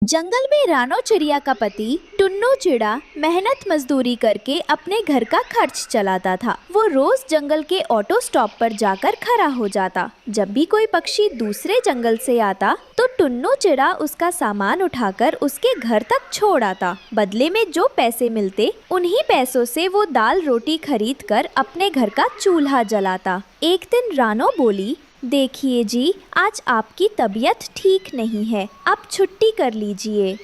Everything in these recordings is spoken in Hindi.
जंगल में रानो चिड़िया का पति टुन्नू चिड़ा मेहनत मजदूरी करके अपने घर का खर्च चलाता था। वो रोज जंगल के ऑटो स्टॉप पर जाकर खड़ा हो जाता। जब भी कोई पक्षी दूसरे जंगल से आता तो टुन्नू चिड़ा उसका सामान उठाकर उसके घर तक छोड़ आता। बदले में जो पैसे मिलते उन्हीं पैसों से वो दाल रोटी खरीद कर अपने घर का चूल्हा जलाता। एक दिन रानो बोली, देखिए जी, आज आपकी तबीयत ठीक नहीं है, आप छुट्टी कर लीजिए।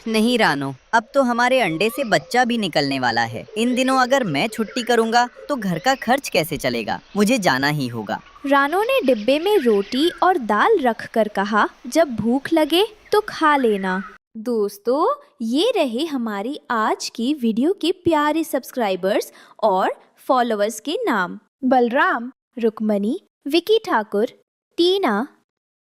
नहीं रानो, अब तो हमारे अंडे से बच्चा भी निकलने वाला है। इन दिनों अगर मैं छुट्टी करूँगा तो घर का खर्च कैसे चलेगा? मुझे जाना ही होगा। रानो ने डिब्बे में रोटी और दाल रख कर कहा, जब भूख लगे तो खा लेना। दोस्तों, ये रहे हमारी आज की वीडियो के प्यारे सब्सक्राइबर्स और फॉलोअर्स के नाम। बलराम, रुक्मणी, विकी ठाकुर, टीना,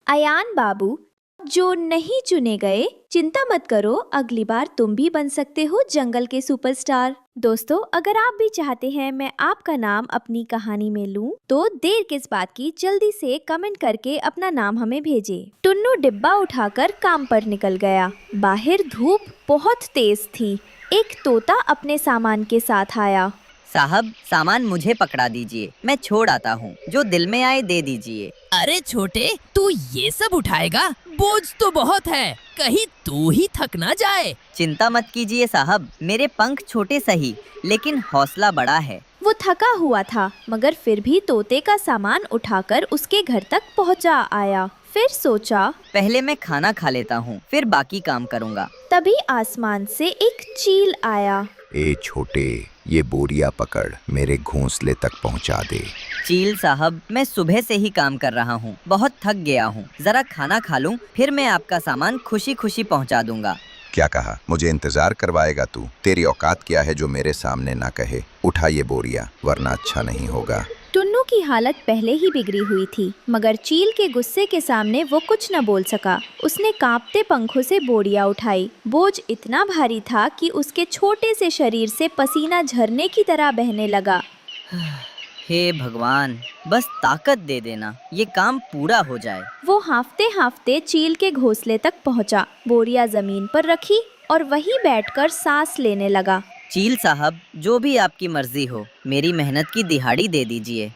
अयान बाबू। जो नहीं चुने गए, चिंता मत करो, अगली बार तुम भी बन सकते हो जंगल के सुपरस्टार। दोस्तों, अगर आप भी चाहते हैं मैं आपका नाम अपनी कहानी में लूं, तो देर किस बात की, जल्दी से कमेंट करके अपना नाम हमें भेजें। टुन्नू डिब्बा उठाकर काम पर निकल गया। बाहर धूप बहुत तेज थी। एक तोता अपने सामान के साथ आया। साहब, सामान मुझे पकड़ा दीजिए, मैं छोड़ आता हूँ। जो दिल में आए दे दीजिए। अरे छोटे, तू ये सब उठाएगा? बोझ तो बहुत है, कहीं तू ही थक ना जाए। चिंता मत कीजिए साहब, मेरे पंख छोटे सही लेकिन हौसला बड़ा है। वो थका हुआ था, मगर फिर भी तोते का सामान उठाकर उसके घर तक पहुंचा आया। फिर सोचा, पहले मैं खाना खा लेता हूँ, फिर बाकी काम करूँगा। तभी आसमान से एक चील आया। ए छोटे, ये बोरिया पकड़, मेरे घोंसले तक पहुंचा दे। चील साहब, मैं सुबह से ही काम कर रहा हूँ, बहुत थक गया हूँ। जरा खाना खा लूँ, फिर मैं आपका सामान खुशी खुशी पहुँचा दूंगा। क्या कहा? मुझे इंतजार करवाएगा तू? तेरी औकात क्या है जो मेरे सामने ना कहे? उठा ये बोरिया, वरना अच्छा नहीं होगा। टुन्नू की हालत पहले ही बिगड़ी हुई थी, मगर चील के गुस्से के सामने वो कुछ न बोल सका। उसने कांपते पंखों से बोरिया उठाई। बोझ इतना भारी था कि उसके छोटे से शरीर से पसीना झरने की तरह बहने लगा। हे भगवान, बस ताकत दे देना, ये काम पूरा हो जाए। वो हांफते हांफते चील के घोंसले तक पहुंचा, बोरिया जमीन पर रखी और वहीं बैठकर सांस लेने लगा। चील साहब, जो भी आपकी मर्जी हो, मेरी मेहनत की दिहाड़ी दे दीजिए।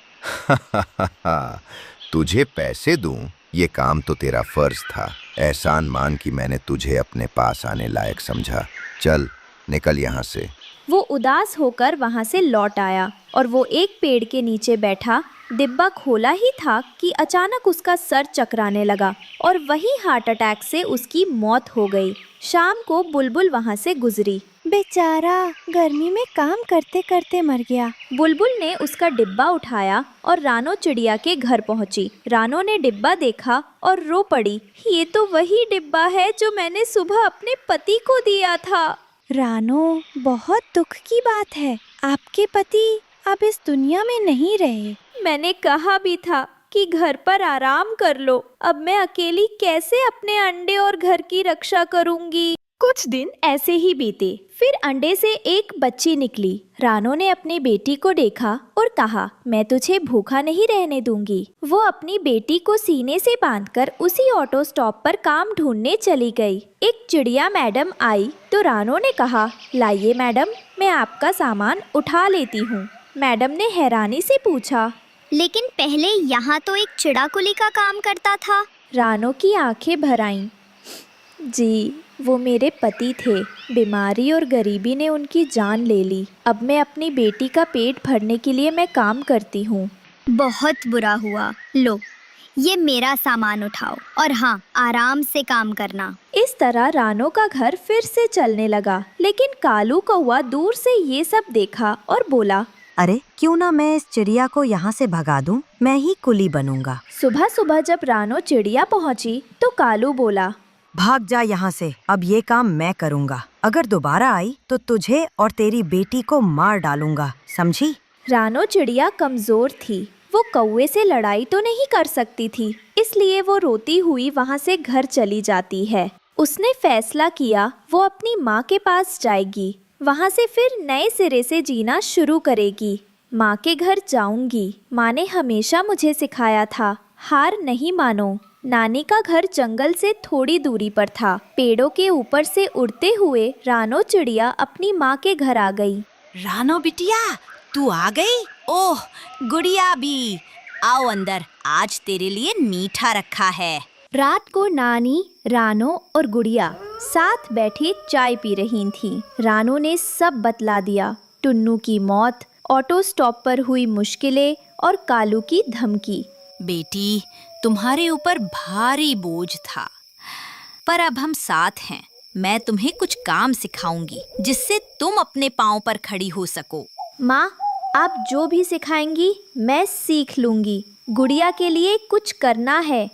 तुझे पैसे दूं? ये काम तो तेरा फर्ज था। एहसान मान कि मैंने तुझे अपने पास आने लायक समझा। चल निकल यहाँ से। वो उदास होकर वहां से लौट आया और वो एक पेड़ के नीचे बैठा। डिब्बा खोला ही था कि अचानक उसका सर चकराने लगा और वही हार्ट अटैक से उसकी मौत हो गई। शाम को बुलबुल वहां से गुजरी। बेचारा गर्मी में काम करते करते मर गया। बुलबुल ने उसका डिब्बा उठाया और रानो चिड़िया के घर पहुंची। रानो ने डिब्बा देखा और रो पड़ी। ये तो वही डिब्बा है जो मैंने सुबह अपने पति को दिया था। रानो, बहुत दुख की बात है, आपके पति अब इस दुनिया में नहीं रहे। मैंने कहा भी था कि घर पर आराम कर लो। अब मैं अकेली कैसे अपने अंडे और घर की रक्षा करूंगी। कुछ दिन ऐसे ही बीते। फिर अंडे से एक बच्ची निकली। रानो ने अपनी बेटी को देखा और कहा, मैं तुझे भूखा नहीं रहने दूंगी। वो अपनी बेटी को सीने से बांधकर उसी ऑटो स्टॉप पर काम ढूंढने चली गई। एक चिड़िया मैडम आई तो रानो ने कहा, लाइए मैडम, मैं आपका सामान उठा लेती हूँ। मैडम ने हैरानी से पूछा, लेकिन पहले यहाँ तो एक चिड़ाकुली का काम करता था। रानो की आंखें भर आईं। जी, वो मेरे पति थे। बीमारी और गरीबी ने उनकी जान ले ली। अब मैं अपनी बेटी का पेट भरने के लिए मैं काम करती हूँ। बहुत बुरा हुआ। लो, ये मेरा सामान उठाओ और हाँ, आराम से काम करना। इस तरह रानो का घर फिर से चलने लगा। लेकिन कालू कौवा दूर से ये सब देखा और बोला, अरे क्यों ना मैं इस चिड़िया को यहाँ से भगा दूं? मैं ही कुली बनूंगा। सुबह सुबह जब रानो चिड़िया पहुँची तो कालू बोला, भाग जा यहाँ से, अब ये काम मैं करूँगा। अगर दोबारा आई तो तुझे और तेरी बेटी को मार डालूंगा, समझी? रानो चिड़िया कमजोर थी। वो कौवे से लड़ाई तो नहीं कर सकती थी, इसलिए वो रोती हुई वहाँ से घर चली जाती है। उसने फैसला किया वो अपनी माँ के पास जाएगी। वहाँ से फिर नए सिरे से जीना शुरू करेगी। माँ के घर जाऊंगी। माँ ने हमेशा मुझे सिखाया था, हार नहीं मानो। नानी का घर जंगल से थोड़ी दूरी पर था। पेड़ों के ऊपर से उड़ते हुए रानो चिड़िया अपनी माँ के घर आ गई। रानो बिटिया, तू आ गई? ओह, गुड़िया भी, आओ अंदर, आज तेरे लिए मीठा रखा है। रात को नानी, रानो और गुड़िया साथ बैठी चाय पी रही थीं। रानो ने सब बतला दिया, टुन्नू की मौत, ऑटो स्टॉप पर हुई मुश्किलें और कालू की धमकी। बेटी, तुम्हारे ऊपर भारी बोझ था, पर अब हम साथ हैं। मैं तुम्हें कुछ काम सिखाऊंगी जिससे तुम अपने पाँव पर खड़ी हो सको। माँ, आप जो भी सिखाएंगी मैं सीख लूंगी। गुड़िया के लिए कुछ करना है।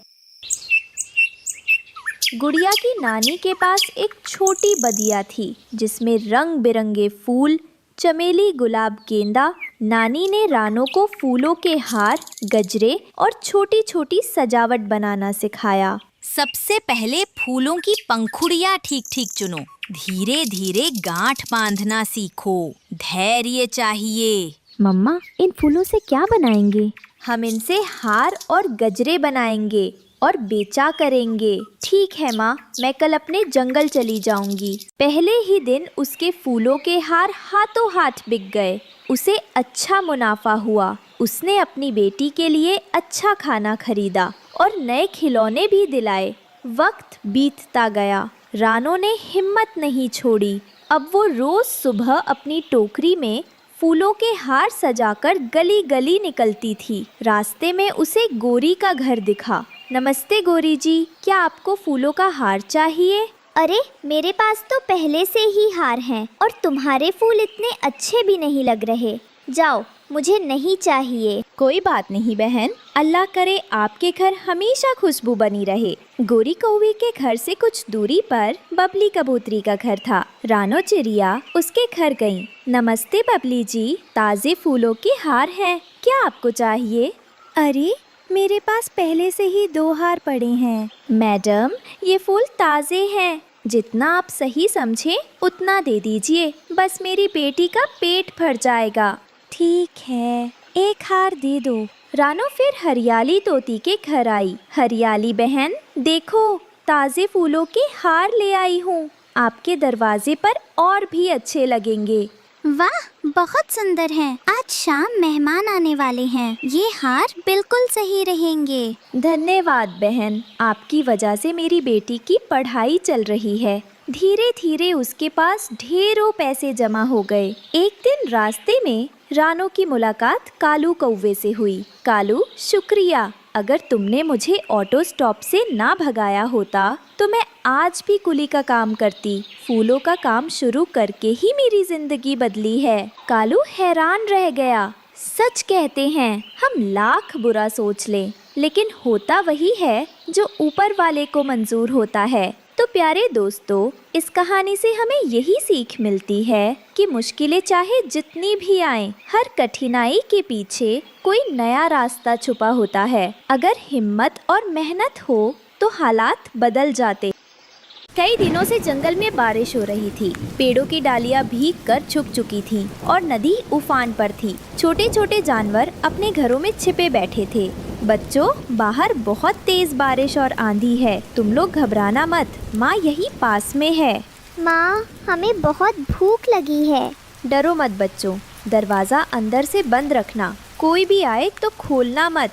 गुड़िया की नानी के पास एक छोटी बदिया थी जिसमें रंग बिरंगे फूल, चमेली, गुलाब, गेंदा। नानी ने रानो को फूलों के हार, गजरे और छोटी छोटी सजावट बनाना सिखाया। सबसे पहले फूलों की पंखुड़ियाँ ठीक ठीक चुनो। धीरे धीरे गांठ बांधना सीखो। धैर्य चाहिए। मम्मा, इन फूलों से क्या बनाएंगे? हम इनसे हार और गजरे बनाएंगे और बेचा करेंगे। ठीक है माँ, मैं कल अपने जंगल चली जाऊंगी। पहले ही दिन उसके फूलों के हार हाथों हाथ बिक गए। उसे अच्छा मुनाफा हुआ। उसने अपनी बेटी के लिए अच्छा खाना खरीदा और नए खिलौने भी दिलाए। वक्त बीतता गया। रानो ने हिम्मत नहीं छोड़ी। अब वो रोज सुबह अपनी टोकरी में फूलों के हार सजाकर गली गली निकलती थी। रास्ते में उसे गोरी का घर दिखा। नमस्ते गोरी जी, क्या आपको फूलों का हार चाहिए? अरे, मेरे पास तो पहले से ही हार हैं और तुम्हारे फूल इतने अच्छे भी नहीं लग रहे। जाओ, मुझे नहीं चाहिए। कोई बात नहीं बहन, अल्लाह करे आपके घर हमेशा खुशबू बनी रहे। गोरी कौवे के घर से कुछ दूरी पर बबली कबूतरी का घर था। रानो चिड़िया उसके घर गई। नमस्ते बबली जी, ताज़े फूलों के हार हैं, क्या आपको चाहिए? अरे, मेरे पास पहले से ही 2 हार पड़े हैं। मैडम, ये फूल ताज़े हैं, जितना आप सही समझें उतना दे दीजिए, बस मेरी बेटी का पेट भर जाएगा। ठीक है, 1 हार दे दो। रानो फिर हरियाली तोती के घर आई। हरियाली बहन, देखो, ताज़े फूलों के हार ले आई हूँ, आपके दरवाजे पर और भी अच्छे लगेंगे। वाह, बहुत सुंदर हैं। आज शाम मेहमान आने वाले हैं। ये हार बिल्कुल सही रहेंगे। धन्यवाद बहन, आपकी वजह से मेरी बेटी की पढ़ाई चल रही है। धीरे धीरे उसके पास ढेरों पैसे जमा हो गए। एक दिन रास्ते में रानो की मुलाकात कालू कौवे से हुई। कालू, शुक्रिया, अगर तुमने मुझे ऑटो स्टॉप से ना भगाया होता तो मैं आज भी कुली का काम करती। फूलों का काम शुरू करके ही मेरी जिंदगी बदली है। कालू हैरान रह गया। सच कहते हैं, हम लाख बुरा सोच लें, लेकिन होता वही है जो ऊपर वाले को मंजूर होता है। तो प्यारे दोस्तों, इस कहानी से हमें यही सीख मिलती है कि मुश्किलें चाहे जितनी भी आएं, हर कठिनाई के पीछे कोई नया रास्ता छुपा होता है। अगर हिम्मत और मेहनत हो तो हालात बदल जाते। कई दिनों से जंगल में बारिश हो रही थी। पेड़ों की डालियां भीग कर झुक चुकी थीं और नदी उफान पर थी। छोटे छोटे जानवर अपने घरों में छिपे बैठे थे। बच्चों, बाहर बहुत तेज बारिश और आंधी है, तुम लोग घबराना मत, माँ यही पास में है। माँ, हमें बहुत भूख लगी है। डरो मत बच्चों, दरवाज़ा अंदर से बंद रखना, कोई भी आए तो खोलना मत।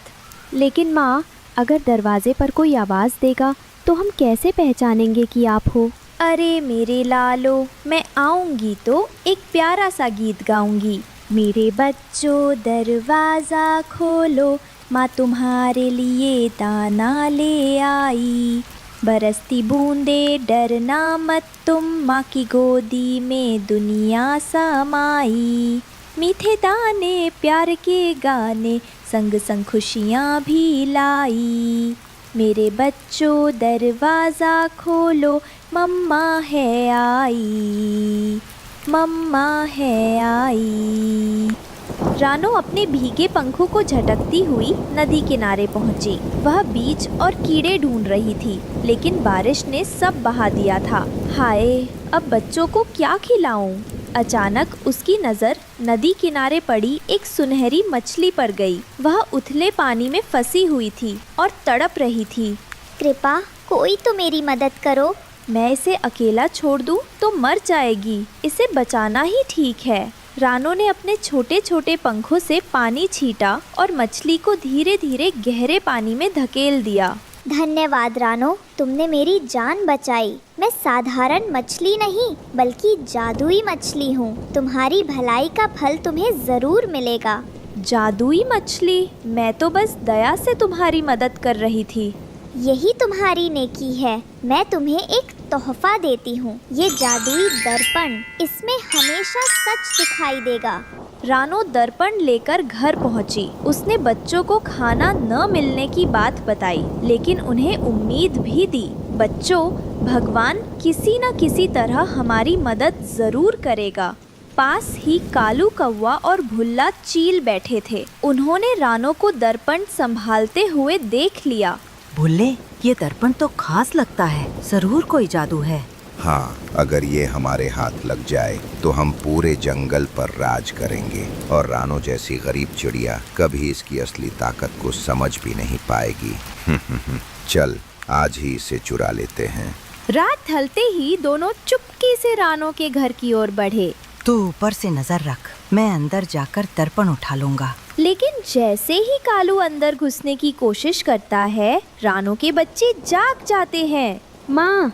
लेकिन माँ, अगर दरवाजे पर कोई आवाज़ देगा तो हम कैसे पहचानेंगे कि आप हो? अरे मेरे लालो, मैं आऊँगी तो एक प्यारा सा गीत गाऊँगी। मेरे बच्चों दरवाज़ा खोलो, माँ तुम्हारे लिए दाना ले आई। बरसती बूंदे डरना मत तुम, माँ की गोदी में दुनिया समाई। मीठे दाने प्यार के गाने, संग संग खुशियाँ भी लाई। मेरे बच्चों दरवाज़ा खोलो, मम्मा है आई, मम्मा है आई। रानो अपने भीगे पंखों को झटकती हुई नदी किनारे पहुंची। वह बीज और कीड़े ढूंढ रही थी, लेकिन बारिश ने सब बहा दिया था। हाय, अब बच्चों को क्या खिलाऊं? अचानक उसकी नज़र नदी किनारे पड़ी एक सुनहरी मछली पर गई। वह उथले पानी में फंसी हुई थी और तड़प रही थी। कृपा, कोई तो मेरी मदद करो। मैं इसे अकेला छोड़ दूं तो मर जाएगी। इसे बचाना ही ठीक है। रानो ने अपने छोटे छोटे पंखों से पानी छींटा और मछली को धीरे धीरे गहरे पानी में धकेल दिया। धन्यवाद रानो, तुमने मेरी जान बचाई। मैं साधारण मछली नहीं बल्कि जादुई मछली हूँ। तुम्हारी भलाई का फल तुम्हें जरूर मिलेगा। जादुई मछली? मैं तो बस दया से तुम्हारी मदद कर रही थी। यही तुम्हारी नेकी है। मैं तुम्हें एक तोहफा देती हूँ, ये जादुई दर्पण। इसमें हमेशा सच दिखाई देगा। रानो दर्पण लेकर घर पहुंची। उसने बच्चों को खाना न मिलने की बात बताई, लेकिन उन्हें उम्मीद भी दी। बच्चों, भगवान किसी न किसी तरह हमारी मदद जरूर करेगा। पास ही कालू कौवा और भुल्ला चील बैठे थे। उन्होंने रानो को दर्पण संभालते हुए देख लिया। भुल्ले, ये दर्पण तो खास लगता है। जरूर कोई जादू है। हाँ, अगर ये हमारे हाथ लग जाए तो हम पूरे जंगल पर राज करेंगे और रानो जैसी गरीब चिड़िया कभी इसकी असली ताकत को समझ भी नहीं पाएगी। चल, आज ही इसे चुरा लेते हैं। रात ढलते ही दोनों चुपके से रानो के घर की ओर बढ़े। तू ऊपर से नजर रख, मैं अंदर जाकर दर्पण उठा लूंगा। लेकिन जैसे ही कालू अंदर घुसने की कोशिश करता है, रानो के बच्चे जाग जाते हैं। माँ,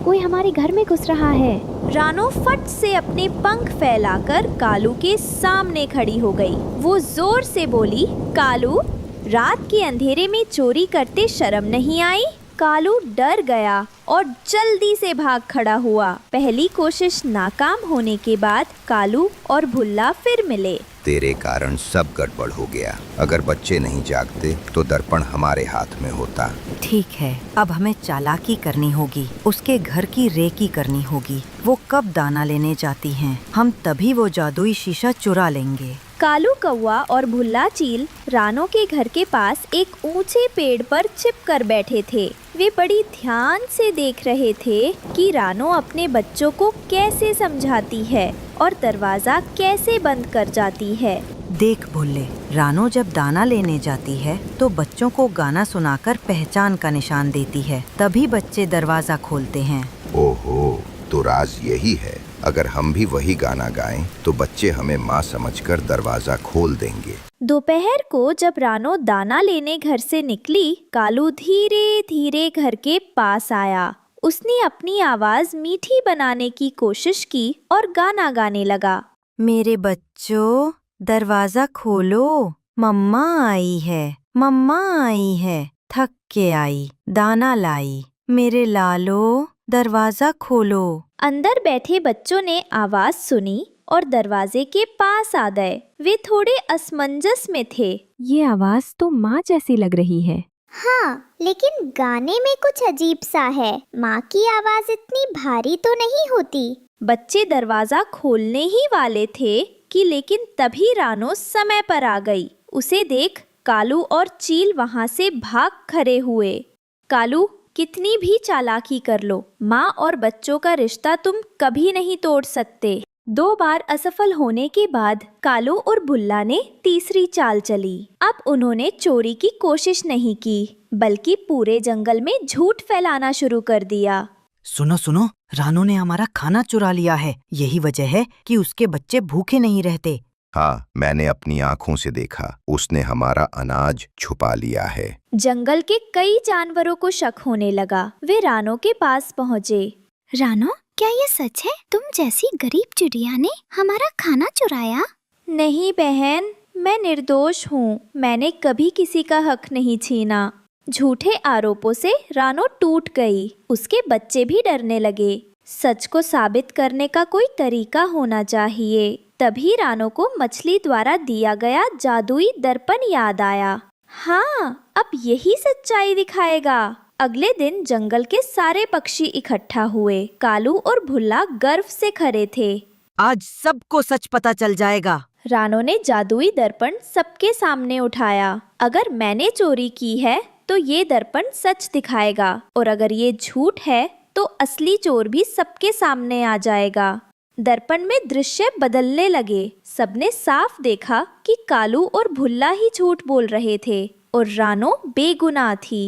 कोई हमारे घर में घुस रहा है। रानो फट से अपने पंख फैलाकर कालू के सामने खड़ी हो गई। वो जोर से बोली, कालू, रात के अंधेरे में चोरी करते शर्म नहीं आई? कालू डर गया और जल्दी से भाग खड़ा हुआ। पहली कोशिश नाकाम होने के बाद कालू और भुल्ला फिर मिले। तेरे कारण सब गड़बड़ हो गया। अगर बच्चे नहीं जागते तो दर्पण हमारे हाथ में होता। ठीक है, अब हमें चालाकी करनी होगी। उसके घर की रेकी करनी होगी। वो कब दाना लेने जाती हैं, हम तभी वो जादुई शीशा चुरा लेंगे। कालू कौवा और भुल्ला चील रानो के घर के पास एक ऊंचे पेड़ पर छिपकर बैठे थे। वे बड़ी ध्यान से देख रहे थे कि रानो अपने बच्चों को कैसे समझाती है और दरवाजा कैसे बंद कर जाती है। देख भुल्ले, रानो जब दाना लेने जाती है तो बच्चों को गाना सुनाकर पहचान का निशान देती है, तभी बच्चे दरवाजा खोलते हैं। ओहो, तो राज यही है। अगर हम भी वही गाना गाएं तो बच्चे हमें माँ समझकर दरवाजा खोल देंगे। दोपहर को जब रानो दाना लेने घर से निकली, कालू धीरे धीरे घर के पास आया। उसने अपनी आवाज मीठी बनाने की कोशिश की और गाना गाने लगा। मेरे बच्चों, दरवाजा खोलो, मम्मा आई है, मम्मा आई है, थक के आई, दाना लाई। मेरे लालो, दरवाजा खोलो। अंदर बैठे बच्चों ने आवाज सुनी और दरवाजे के पास आ गए। वे थोड़े असमंजस में थे। ये आवाज तो माँ जैसी लग रही है। हाँ, लेकिन गाने में कुछ अजीब सा है। माँ की आवाज इतनी भारी तो नहीं होती। बच्चे दरवाजा खोलने ही वाले थे कि लेकिन तभी रानो समय पर आ गई। उसे देख कालू और चील वहाँ से भाग खड़े हुए। कालू, कितनी भी चालाकी कर लो, माँ और बच्चों का रिश्ता तुम कभी नहीं तोड़ सकते। 2 बार असफल होने के बाद कालू और भुल्ला ने तीसरी चाल चली। अब उन्होंने चोरी की कोशिश नहीं की, बल्कि पूरे जंगल में झूठ फैलाना शुरू कर दिया। सुनो सुनो, रानो ने हमारा खाना चुरा लिया है। यही वजह है कि उसके बच्चे भूखे नहीं रहते। हाँ, मैंने अपनी आँखों से देखा। उसने हमारा अनाज छुपा लिया है। जंगल के कई जानवरों को शक होने लगा। वे रानो के पास पहुँचे। रानो, क्या ये सच है? तुम जैसी गरीब चिड़िया ने हमारा खाना चुराया? नहीं बहन, मैं निर्दोष हूँ। मैंने कभी किसी का हक नहीं छीना। झूठे आरोपों से रानो टूट गई। उसके बच्चे भी डरने लगे। सच को साबित करने का कोई तरीका होना चाहिए। तभी रानो को मछली द्वारा दिया गया जादुई दर्पण याद आया। हाँ, अब यही सच्चाई दिखाएगा। अगले दिन जंगल के सारे पक्षी इकट्ठा हुए। कालू और भुल्ला गर्व से खड़े थे। आज सबको सच पता चल जाएगा। रानो ने जादुई दर्पण सबके सामने उठाया। अगर मैंने चोरी की है तो ये दर्पण सच दिखाएगा, और अगर ये झूठ है तो असली चोर भी सबके सामने आ जाएगा। दर्पण में दृश्य बदलने लगे। सबने साफ देखा कि कालू और भुल्ला ही झूठ बोल रहे थे और रानो बेगुनाह थी।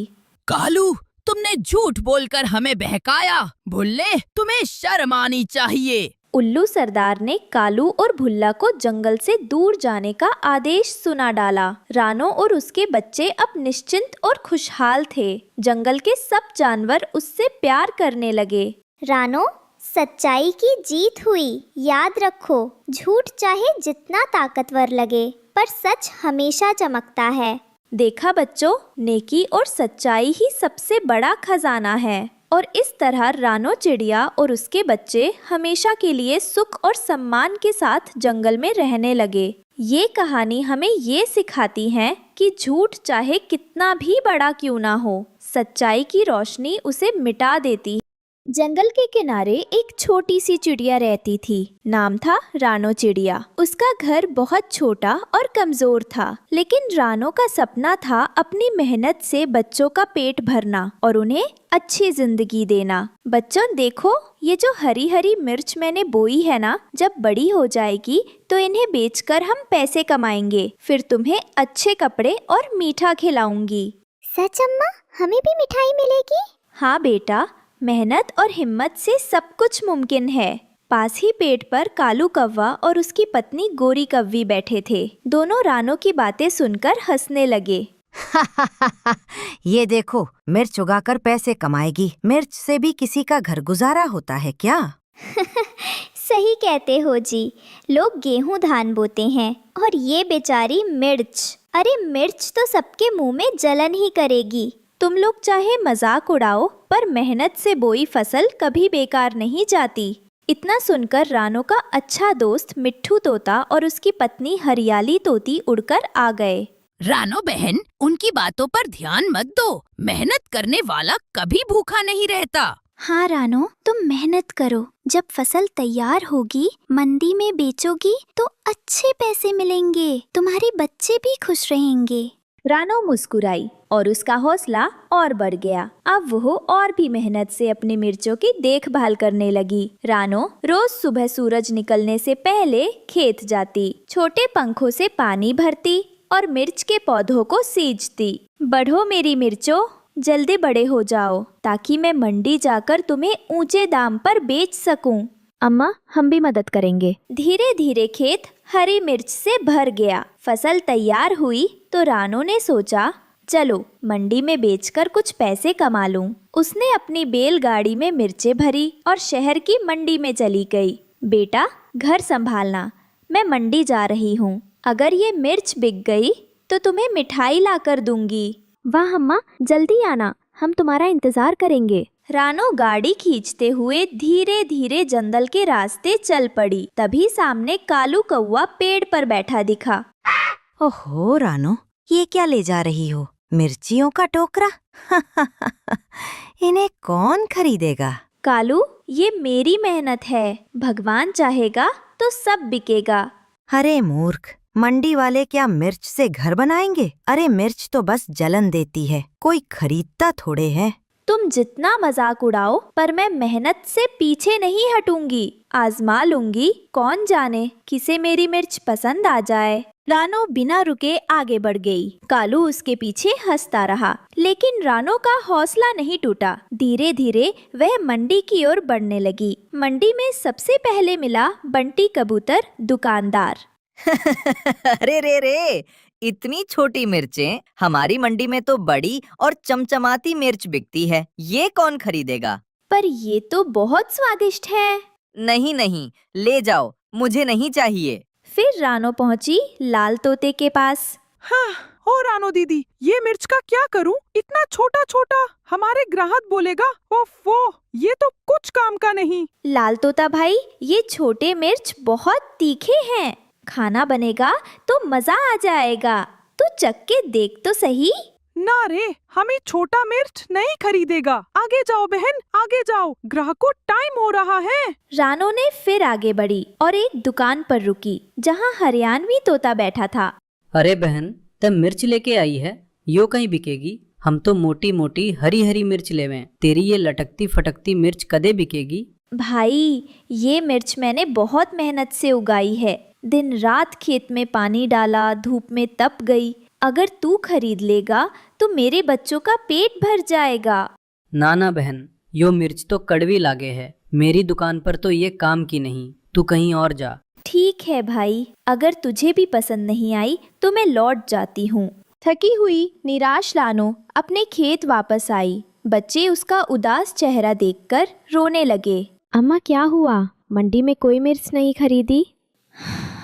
कालू, तुमने झूठ बोलकर हमें बहकाया। भुल्ले, तुम्हें शर्म आनी चाहिए। उल्लू सरदार ने कालू और भुल्ला को जंगल से दूर जाने का आदेश सुना डाला। रानो और उसके बच्चे अब निश्चिंत और खुशहाल थे। जंगल के सब जानवर उससे प्यार करने लगे। रानो, सच्चाई की जीत हुई। याद रखो, झूठ चाहे जितना ताकतवर लगे, पर सच हमेशा चमकता है। देखा बच्चों, नेकी और सच्चाई ही सबसे बड़ा खजाना है। और इस तरह रानो चिड़िया और उसके बच्चे हमेशा के लिए सुख और सम्मान के साथ जंगल में रहने लगे। ये कहानी हमें ये सिखाती है कि झूठ चाहे कितना भी बड़ा क्यों ना हो, सच्चाई की रोशनी उसे मिटा देती है। जंगल के किनारे एक छोटी सी चिड़िया रहती थी। नाम था रानो चिड़िया। उसका घर बहुत छोटा और कमजोर था, लेकिन रानो का सपना था अपनी मेहनत से बच्चों का पेट भरना और उन्हें अच्छी जिंदगी देना। बच्चों देखो, ये जो हरी हरी मिर्च मैंने बोई है ना, जब बड़ी हो जाएगी तो इन्हें बेचकर हम पैसे कमाएंगे। फिर तुम्हें अच्छे कपड़े और मीठा खिलाऊंगी। सच अम्मा, हमें भी मिठाई मिलेगी? हाँ बेटा, मेहनत और हिम्मत से सब कुछ मुमकिन है। पास ही पेड़ पर कालू कौवा और उसकी पत्नी गोरी कौवी बैठे थे। दोनों रानो की बातें सुनकर हंसने लगे। ये देखो, मिर्च उगाकर पैसे कमाएगी। मिर्च से भी किसी का घर गुजारा होता है क्या? सही कहते हो जी। लोग गेहूं धान बोते हैं और ये बेचारी मिर्च। अरे मिर्च तो सबके मुंह में जलन ही करेगी। तुम लोग चाहे मजाक उड़ाओ, पर मेहनत से बोई फसल कभी बेकार नहीं जाती। इतना सुनकर रानो का अच्छा दोस्त मिट्ठू तोता और उसकी पत्नी हरियाली तोती उड़कर आ गए। रानो बहन, उनकी बातों पर ध्यान मत दो। मेहनत करने वाला कभी भूखा नहीं रहता। हाँ रानो, तुम मेहनत करो। जब फसल तैयार होगी, मंडी में बेचोगी तो अच्छे पैसे मिलेंगे। तुम्हारे बच्चे भी खुश रहेंगे। रानो मुस्कुराई और उसका हौसला और बढ़ गया। अब वो और भी मेहनत से अपनी मिर्चों की देखभाल करने लगी। रानो रोज सुबह सूरज निकलने से पहले खेत जाती, छोटे पंखों से पानी भरती और मिर्च के पौधों को सींचती। बढ़ो मेरी मिर्चों, जल्दी बड़े हो जाओ ताकि मैं मंडी जाकर तुम्हें ऊंचे दाम पर बेच सकूं। अम्मा, हम भी मदद करेंगे। धीरे धीरे खेत हरी मिर्च से भर गया। फसल तैयार हुई तो रानो ने सोचा, चलो मंडी में बेचकर कुछ पैसे कमा लूं। उसने अपनी बैलगाड़ी में मिर्चें भरी और शहर की मंडी में चली गई। बेटा, घर संभालना, मैं मंडी जा रही हूँ। अगर ये मिर्च बिक गई तो तुम्हें मिठाई लाकर दूंगी। वाह अम्मा, जल्दी आना, हम तुम्हारा इंतजार करेंगे। रानो गाड़ी खींचते हुए धीरे धीरे जंगल के रास्ते चल पड़ी। तभी सामने कालू कौवा पेड़ पर बैठा दिखा। ओहो रानो, ये क्या ले जा रही हो? मिर्चियों का टोकरा? इन्हें कौन खरीदेगा? कालू, ये मेरी मेहनत है। भगवान चाहेगा तो सब बिकेगा। अरे मूर्ख, मंडी वाले क्या मिर्च से घर बनाएंगे? अरे मिर्च तो बस जलन देती है, कोई खरीदता थोड़े है। तुम जितना मजाक उड़ाओ, पर मैं मेहनत से पीछे नहीं हटूंगी। आजमा लूंगी, कौन जाने किसे मेरी मिर्च पसंद आ जाए। रानो बिना रुके आगे बढ़ गई। कालू उसके पीछे हंसता रहा, लेकिन रानो का हौसला नहीं टूटा। धीरे धीरे वह मंडी की ओर बढ़ने लगी। मंडी में सबसे पहले मिला बंटी कबूतर दुकानदार। अरे रे, इतनी छोटी मिर्चें, हमारी मंडी में तो बड़ी और चमचमाती मिर्च बिकती है। ये कौन खरीदेगा? पर ये तो बहुत स्वादिष्ट है। नहीं नहीं, ले जाओ, मुझे नहीं चाहिए। फिर रानो पहुंची लाल तोते के पास। हाँ, ओ रानो दीदी, ये मिर्च का क्या करूं? इतना छोटा छोटा, हमारे ग्राहक बोलेगा ओफो, ये तो कुछ काम का नहीं। लाल तोता भाई, ये छोटे मिर्च बहुत तीखे हैं। खाना बनेगा तो मजा आ जाएगा। तू चख के देख तो सही। ना रे, हमें छोटा मिर्च नहीं खरीदेगा। आगे जाओ बहन, आगे जाओ, ग्राहक को टाइम हो रहा है। रानो ने फिर आगे बढ़ी और एक दुकान पर रुकी जहाँ हरियाणवी तोता बैठा था। अरे बहन, तब मिर्च लेके आई है, यो कहीं बिकेगी? हम तो मोटी मोटी हरी हरी मिर्च लेवे, तेरी ये लटकती फटकती मिर्च कदे बिकेगी? भाई, ये मिर्च मैंने बहुत मेहनत से उगाई है। दिन रात खेत में पानी डाला, धूप में तप गई, अगर तू खरीद लेगा तो मेरे बच्चों का पेट भर जाएगा। ना ना बहन, यो मिर्च तो कड़वी लागे है। मेरी दुकान पर तो ये काम की नहीं, तू कहीं और जा। ठीक है भाई, अगर तुझे भी पसंद नहीं आई तो मैं लौट जाती हूँ। थकी हुई निराश रानो अपने खेत वापस आई। बच्चे उसका उदास चेहरा देखकर रोने लगे। अम्मा क्या हुआ, मंडी में कोई मिर्च नहीं खरीदी?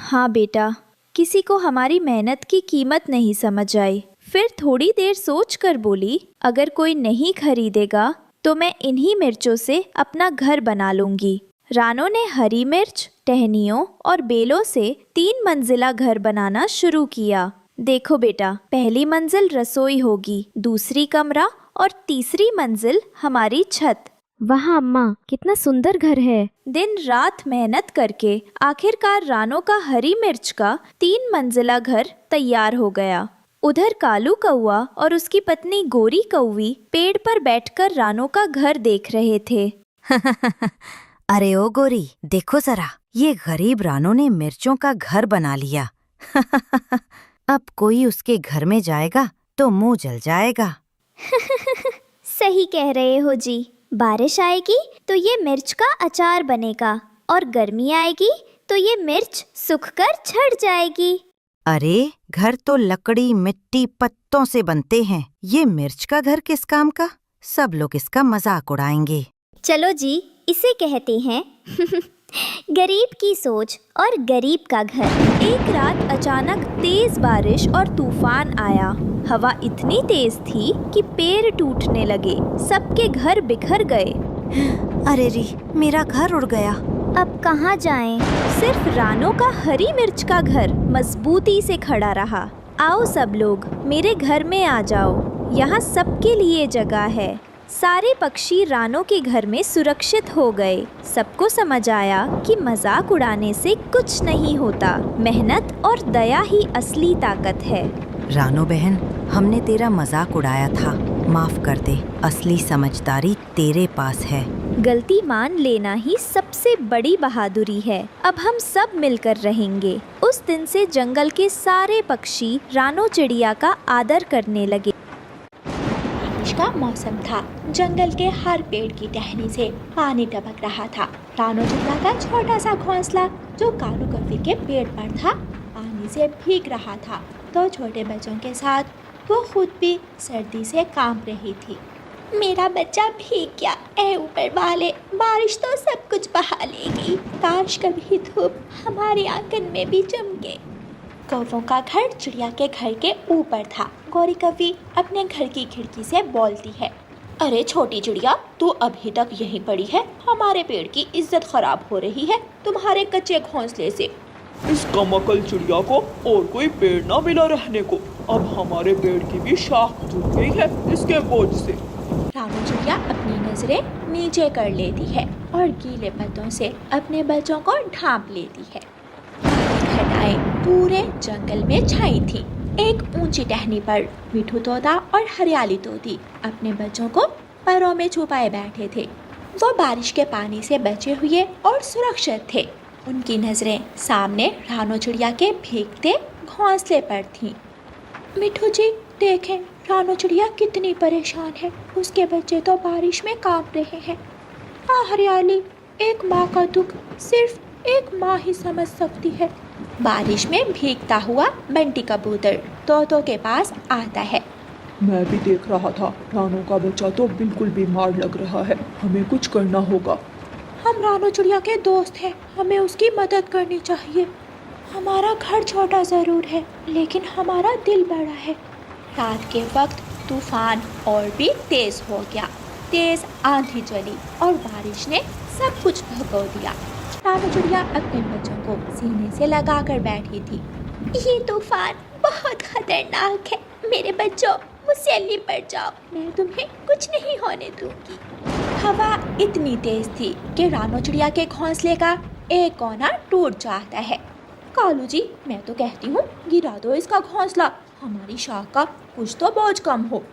हाँ बेटा, किसी को हमारी मेहनत की कीमत नहीं समझ आई। फिर थोड़ी देर सोचकर बोली, अगर कोई नहीं खरीदेगा तो मैं इन्हीं मिर्चों से अपना घर बना लूंगी। रानो ने हरी मिर्च, टहनियों और बेलों से 3 मंजिला घर बनाना शुरू किया। देखो बेटा, पहली मंजिल रसोई होगी, दूसरी कमरा और तीसरी मंजिल हमारी छत। वाह अम्मा, कितना सुंदर घर है। दिन रात मेहनत करके आखिरकार रानो का हरी मिर्च का 3 मंजिला घर तैयार हो गया। उधर कालू कौआ और उसकी पत्नी गोरी कौवी पेड़ पर बैठकर रानो का घर देख रहे थे। अरे ओ गोरी, देखो जरा, ये गरीब रानो ने मिर्चों का घर बना लिया। अब कोई उसके घर में जाएगा तो मुंह जल जाएगा। सही कह रहे हो जी। बारिश आएगी तो ये मिर्च का अचार बनेगा और गर्मी आएगी तो ये मिर्च सूखकर झड़ जाएगी। अरे घर तो लकड़ी, मिट्टी, पत्तों से बनते हैं, ये मिर्च का घर किस काम का? सब लोग इसका मजाक उड़ाएंगे। चलो जी, इसे कहते हैं गरीब की सोच और गरीब का घर। एक रात अचानक तेज बारिश और तूफान आया। हवा इतनी तेज थी कि पेड़ टूटने लगे, सबके घर बिखर गए। अरे री, मेरा घर उड़ गया। अब कहाँ जाएं? सिर्फ रानो का हरी मिर्च का घर मजबूती से खड़ा रहा। आओ सब लोग, मेरे घर में आ जाओ, यहाँ सबके लिए जगह है। सारे पक्षी रानो के घर में सुरक्षित हो गए। सबको समझ आया कि मजाक उड़ाने से कुछ नहीं होता, मेहनत और दया ही असली ताकत है। रानो बहन, हमने तेरा मजाक उड़ाया था, माफ कर दे। असली समझदारी तेरे पास है। गलती मान लेना ही सबसे बड़ी बहादुरी है। अब हम सब मिलकर रहेंगे। उस दिन से जंगल के सारे पक्षी रानो चिड़िया का आदर करने लगे। बारिश का मौसम था। जंगल के हर पेड़ की टहनी से पानी टपक रहा था। रानो चिड़िया का छोटा सा घोंसला जो कालू कौवे के पेड़ पर था, पानी से भीग रहा था। तो छोटे बच्चों के साथ वो खुद भी सर्दी से कांप रही थी। मेरा बच्चा भीग गया। ऐ ऊपर वाले, बारिश तो सब कुछ बहा लेगी। काश कभी धूप हमारे आंगन में भी चमके। कौवों का घर चिड़िया के घर के ऊपर था। गौरी कौवी अपने घर की खिड़की से बोलती है, अरे छोटी चिड़िया, तू अभी तक यहीं पड़ी है? हमारे पेड़ की इज्जत खराब हो रही है तुम्हारे कच्चे घोंसले से। इस कमकल चिड़िया को और कोई पेड़ ना मिला रहने को। अब हमारे पेड़ की भी शाख झुक गई है इसके बोझ से। रानो चिड़िया अपनी नजरें नीचे कर लेती है और गीले पत्तों से अपने बच्चों को ढांप लेती है। घटाएं पूरे जंगल में छाई थी। एक ऊंची टहनी पर मिठू तोता और हरियाली तोती अपने बच्चों को परों में छुपाए बैठे थे। वो बारिश के पानी से बचे हुए और सुरक्षित थे। उनकी नजरें सामने रानो चिड़िया के भीगते घोंसले पर थीं। मिठू जी देखें, रानो चिड़िया कितनी परेशान है। उसके बच्चे तो बारिश में कांप रहे हैं। हरियाली, एक माँ का दुख सिर्फ एक माँ ही समझ सकती है। बारिश में भीगता हुआ बंटी कबूतर तोतों के पास आता है। मैं भी देख रहा था, रानो का बच्चा तो बिल्कुल बीमार लग रहा है। हमें कुछ करना होगा। हम रानो चिड़िया के दोस्त हैं, हमें उसकी मदद करनी चाहिए। हमारा घर छोटा ज़रूर है, लेकिन हमारा दिल बड़ा है। रात के वक्त तूफान और भी तेज़ हो गया। तेज़ आंधी चली और बारिश ने सब कुछ भगो दिया। रानो चिड़िया अपने बच्चों को सीने से लगा कर बैठी थी। ये तूफान बहुत खतरनाक है। मेरे बच्चों, मुझसे लिपट जाओ, मैं तुम्हें कुछ नहीं होने दूंगी। हवा इतनी तेज थी कि रानो चिड़िया के घोंसले का एक कोना टूट जाता है। कालू जी, मैं तो कहती हूँ गिरा दो इसका घोंसला, हमारी शाख का कुछ तो बोझ कम हो।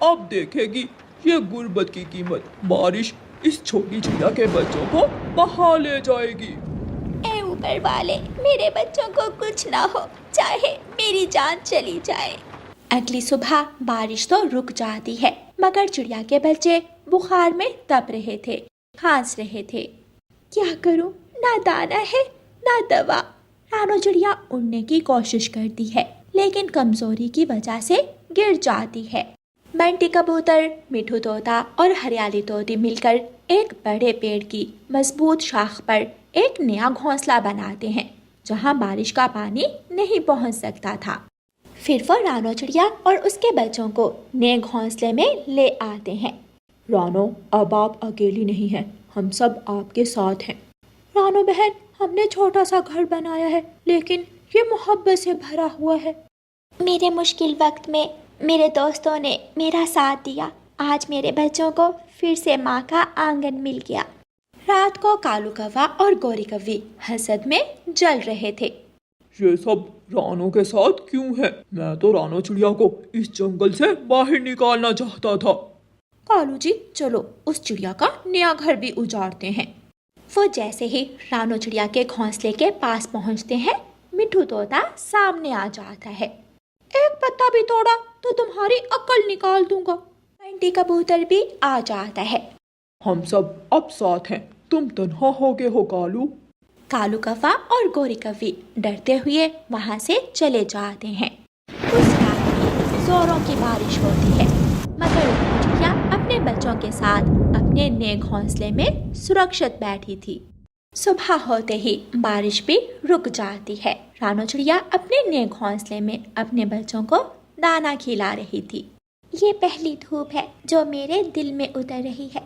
अब देखेगी ये गुर्बत की कीमत। बारिश इस छोटी चिड़िया के बच्चों को बहा ले जाएगी। ऐ ऊपर वाले, मेरे बच्चों को कुछ ना हो, चाहे मेरी जान चली जाए। अगली सुबह बारिश तो रुक जाती है, मगर चिड़िया के बच्चे बुखार में तप रहे थे, खांस रहे थे। क्या करूं, ना दाना है ना दवा। रानो चिड़िया उड़ने की कोशिश करती है, लेकिन कमजोरी की वजह से गिर जाती है। बंटी कबूतर, मिठू तोता और हरियाली तोती मिलकर एक बड़े पेड़ की मजबूत शाख पर एक नया घोंसला बनाते हैं, जहां बारिश का पानी नहीं पहुंच सकता था। फिर वो रानो चिड़िया और उसके बच्चों को नए घोंसले में ले आते हैं। रानो, अब आप अकेली नहीं हैं, हम सब आपके साथ हैं। रानो बहन, हमने छोटा सा घर बनाया है, लेकिन ये मोहब्बत से भरा हुआ है। मेरे मुश्किल वक्त में मेरे दोस्तों ने मेरा साथ दिया। आज मेरे बच्चों को फिर से माँ का आंगन मिल गया। रात को कालू कौवा और गोरी कौवी हसद में जल रहे थे। ये सब रानो के साथ क्यों है? मैं तो रानो चिड़िया को इस जंगल से बाहर निकालना चाहता था। कालू जी, चलो उस चिड़िया का नया घर भी उजाड़ते हैं। वो जैसे ही रानो चिड़िया के घोंसले के पास पहुंचते हैं, मिठू तोता सामने आ जाता है। एक पत्ता भी तोड़ा तो तुम्हारी अक्ल निकाल दूंगा। बंटी कबूतर भी आ जाता है। हम सब अब साथ हैं, तुम तन्हा हो गए हो कालू। कालू कौवा और गोरी कौवी डरते हुए वहां से चले जाते हैं। उस रात भी जोरों की बारिश होती है, मगर रानो चिड़िया अपने बच्चों के साथ अपने नए घोंसले में सुरक्षित बैठी थी। सुबह होते ही बारिश भी रुक जाती है। रानो चिड़िया अपने नए घोंसले में अपने बच्चों को दाना खिला रही थी। ये पहली धूप है जो मेरे दिल में उतर रही है।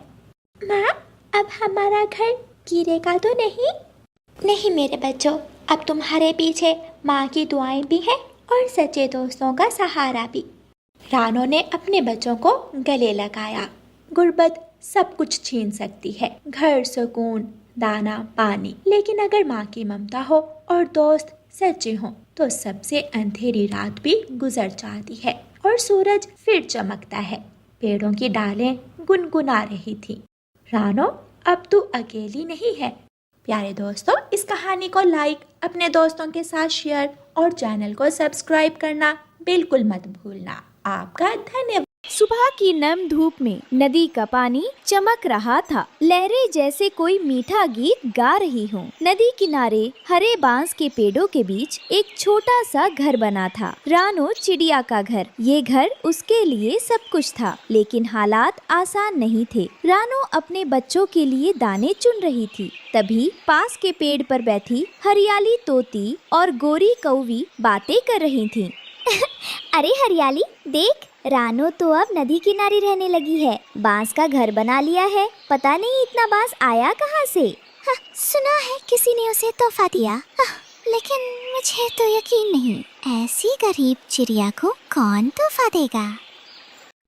माँ, अब हमारा घर गिरेगा तो नहीं? नहीं मेरे बच्चों, अब तुम्हारे पीछे माँ की दुआएं भी हैं और सच्चे दोस्तों का सहारा भी। रानो ने अपने बच्चों को गले लगाया। गुर्बत सब कुछ छीन सकती है, घर, सुकून, दाना, पानी, लेकिन अगर माँ की ममता हो और दोस्त सच्चे हों तो सबसे अंधेरी रात भी गुजर जाती है और सूरज फिर चमकता है। पेड़ों की डालें गुनगुना रही थी। रानो, अब तू अकेली नहीं है। प्यारे दोस्तों, इस कहानी को लाइक, अपने दोस्तों के साथ शेयर और चैनल को सब्सक्राइब करना बिल्कुल मत भूलना। आपका धन्यवाद। सुबह की नम धूप में नदी का पानी चमक रहा था। लहरें जैसे कोई मीठा गीत गा रही हों। नदी किनारे हरे बांस के पेड़ों के बीच एक छोटा सा घर बना था, रानो चिड़िया का घर। ये घर उसके लिए सब कुछ था, लेकिन हालात आसान नहीं थे। रानो अपने बच्चों के लिए दाने चुन रही थी। तभी पास के पेड़ पर बैठी हरियाली तोती और गोरी कौवी बातें कर रही थीं। अरे हरियाली, देख, रानो तो अब नदी किनारे रहने लगी है, बांस का घर बना लिया है। पता नहीं इतना बांस आया कहाँ से। सुना है किसी ने उसे तोहफा दिया, लेकिन मुझे तो यकीन नहीं, ऐसी गरीब चिड़िया को कौन तोहफा देगा।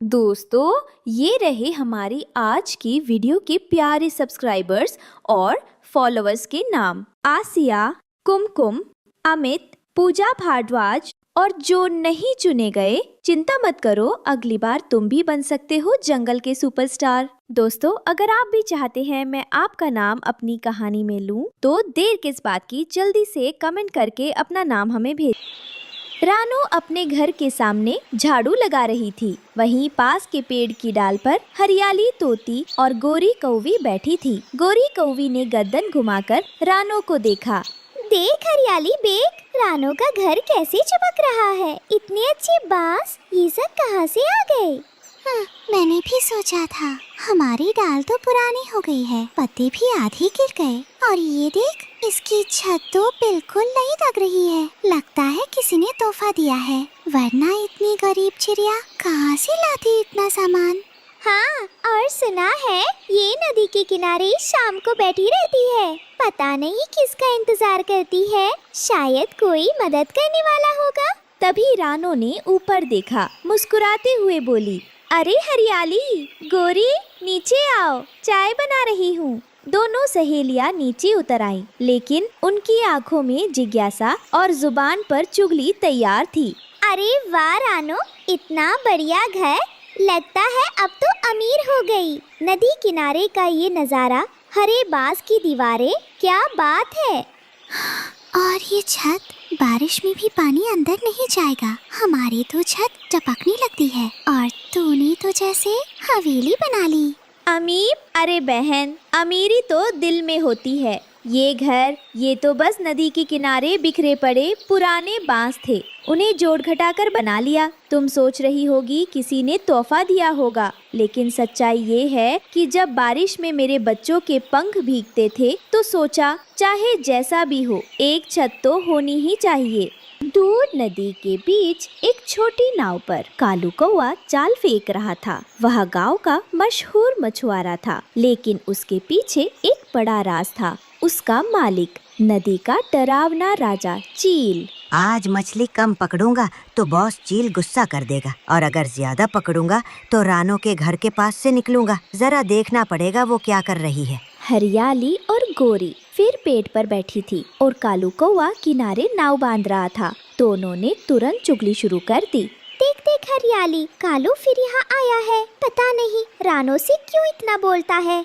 दोस्तों, ये रहे हमारी आज की वीडियो के प्यारे सब्सक्राइबर्स और फॉलोअर्स के नाम। आसिया, कुमकुम, अमित, पूजा भारद्वाज और जो नहीं चुने गए, चिंता मत करो, अगली बार तुम भी बन सकते हो जंगल के सुपरस्टार। दोस्तों, अगर आप भी चाहते हैं मैं आपका नाम अपनी कहानी में लूं, तो देर किस बात की, जल्दी से कमेंट करके अपना नाम हमें भेज। रानो अपने घर के सामने झाड़ू लगा रही थी। वहीं पास के पेड़ की डाल पर हरियाली तोती और गोरी कौवी बैठी थी। गोरी कौवी ने गर्दन घुमाकर रानो को देखा। देख हरियाली बेग, रानो का घर कैसे चमक रहा है। इतनी अच्छी बांस, ये सब कहाँ से आ गए? मैंने भी सोचा था, हमारी डाल तो पुरानी हो गई है, पत्ते भी आधे गिर गए, और ये देख, इसकी छत तो बिल्कुल नई लग रही है। लगता है किसी ने तोहफा दिया है, वरना इतनी गरीब चिड़िया कहाँ से लाती इतना सामान। हाँ, और सुना है ये नदी के किनारे शाम को बैठी रहती है, पता नहीं किसका इंतजार करती है, शायद कोई मदद करने वाला होगा। तभी रानो ने ऊपर देखा, मुस्कुराते हुए बोली, अरे हरियाली, गोरी, नीचे आओ, चाय बना रही हूँ। दोनों सहेलियाँ नीचे उतर आईं, लेकिन उनकी आंखों में जिज्ञासा और जुबान पर चुगली तैयार थी। अरे वाह रानो, इतना बढ़िया घर, लगता है अब तो अमीर हो गई। नदी किनारे का ये नज़ारा, हरे बांस की दीवारें, क्या बात है। और ये छत, बारिश में भी पानी अंदर नहीं जाएगा। हमारी तो छत टपकने लगती है और तूने तो जैसे हवेली बना ली। अमीर, अरे बहन, अमीरी तो दिल में होती है। ये घर, ये तो बस नदी के किनारे बिखरे पड़े पुराने बांस थे, उन्हें जोड़ घटाकर बना लिया। तुम सोच रही होगी किसी ने तोहफा दिया होगा, लेकिन सच्चाई ये है कि जब बारिश में मेरे बच्चों के पंख भीगते थे तो सोचा चाहे जैसा भी हो, एक छत तो होनी ही चाहिए। दूर नदी के बीच एक छोटी नाव पर कालू कौवा जाल फेंक रहा था। वह गांव का मशहूर मछुआरा था, लेकिन उसके पीछे एक बड़ा राज था। उसका मालिक नदी का डरावना राजा चील। आज मछली कम पकड़ूंगा तो बॉस चील गुस्सा कर देगा, और अगर ज्यादा पकड़ूंगा तो रानो के घर के पास से निकलूंगा। जरा देखना पड़ेगा वो क्या कर रही है। हरियाली और गोरी फिर पेड़ पर बैठी थी और कालू कौवा किनारे नाव बांध रहा था। दोनों ने तुरंत चुगली शुरू कर दी। देख देख हरियाली, कालू फिर यहाँ आया है। पता नहीं रानो से क्यों इतना बोलता है।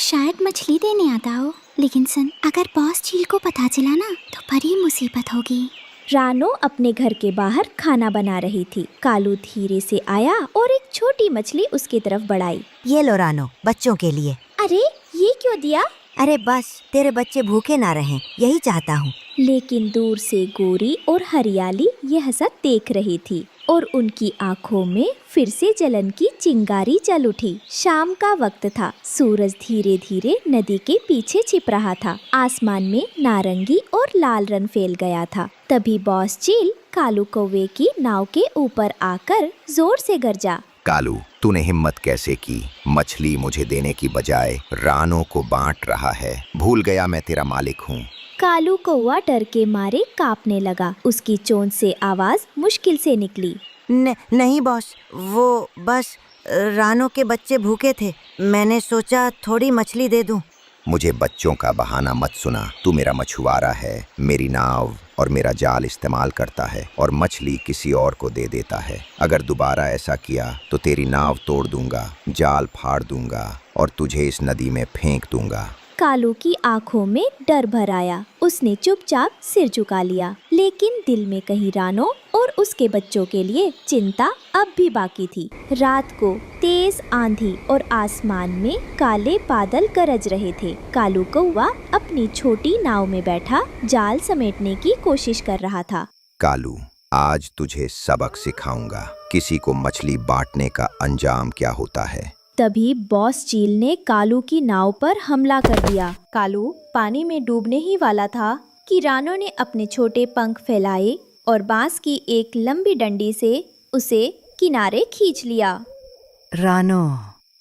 शायद मछली देने आता हो, लेकिन सुन, अगर बॉस चील को पता चला ना तो बड़ी मुसीबत होगी। रानो अपने घर के बाहर खाना बना रही थी। कालू धीरे से आया और एक छोटी मछली उसकी तरफ बढ़ाई। ये लो रानो, बच्चों के लिए। अरे ये क्यों दिया? अरे बस तेरे बच्चे भूखे ना रहें, यही चाहता हूँ। लेकिन दूर से गोरी और हरियाली यह सब देख रही थी और उनकी आंखों में फिर से जलन की चिंगारी जल उठी। शाम का वक्त था। सूरज धीरे धीरे नदी के पीछे छिप रहा था। आसमान में नारंगी और लाल रंग फैल गया था। तभी बॉस चील कालू कौवे की नाव के ऊपर आकर जोर से गरजा। कालू, तूने हिम्मत कैसे की? मछली मुझे देने की बजाय रानो को बांट रहा है। भूल गया मैं तेरा मालिक हूँ। कालू कौवा डर के मारे कांपने लगा। उसकी चोंच से आवाज मुश्किल से निकली। नहीं बॉस, वो बस रानो के बच्चे भूखे थे, मैंने सोचा थोड़ी मछली दे दूं। मुझे बच्चों का बहाना मत सुना। तू मेरा मछुआरा है, मेरी नाव और मेरा जाल इस्तेमाल करता है और मछली किसी और को दे देता है। अगर दोबारा ऐसा किया तो तेरी नाव तोड़ दूंगा, जाल फाड़ दूंगा और तुझे इस नदी में फेंक दूंगा। कालू की आंखों में डर भर आया। उसने चुपचाप सिर झुका लिया, लेकिन दिल में कहीं रानो और उसके बच्चों के लिए चिंता अब भी बाकी थी। रात को तेज आंधी और आसमान में काले बादल गरज रहे थे। कालू कौवा अपनी छोटी नाव में बैठा जाल समेटने की कोशिश कर रहा था। कालू, आज तुझे सबक सिखाऊंगा, किसी को मछली बांटने का अंजाम क्या होता है। तभी बॉस चील ने कालू की नाव पर हमला कर दिया। कालू पानी में डूबने ही वाला था कि रानो ने अपने छोटे पंख फैलाए और बांस की एक लंबी डंडी से उसे किनारे खींच लिया। रानो,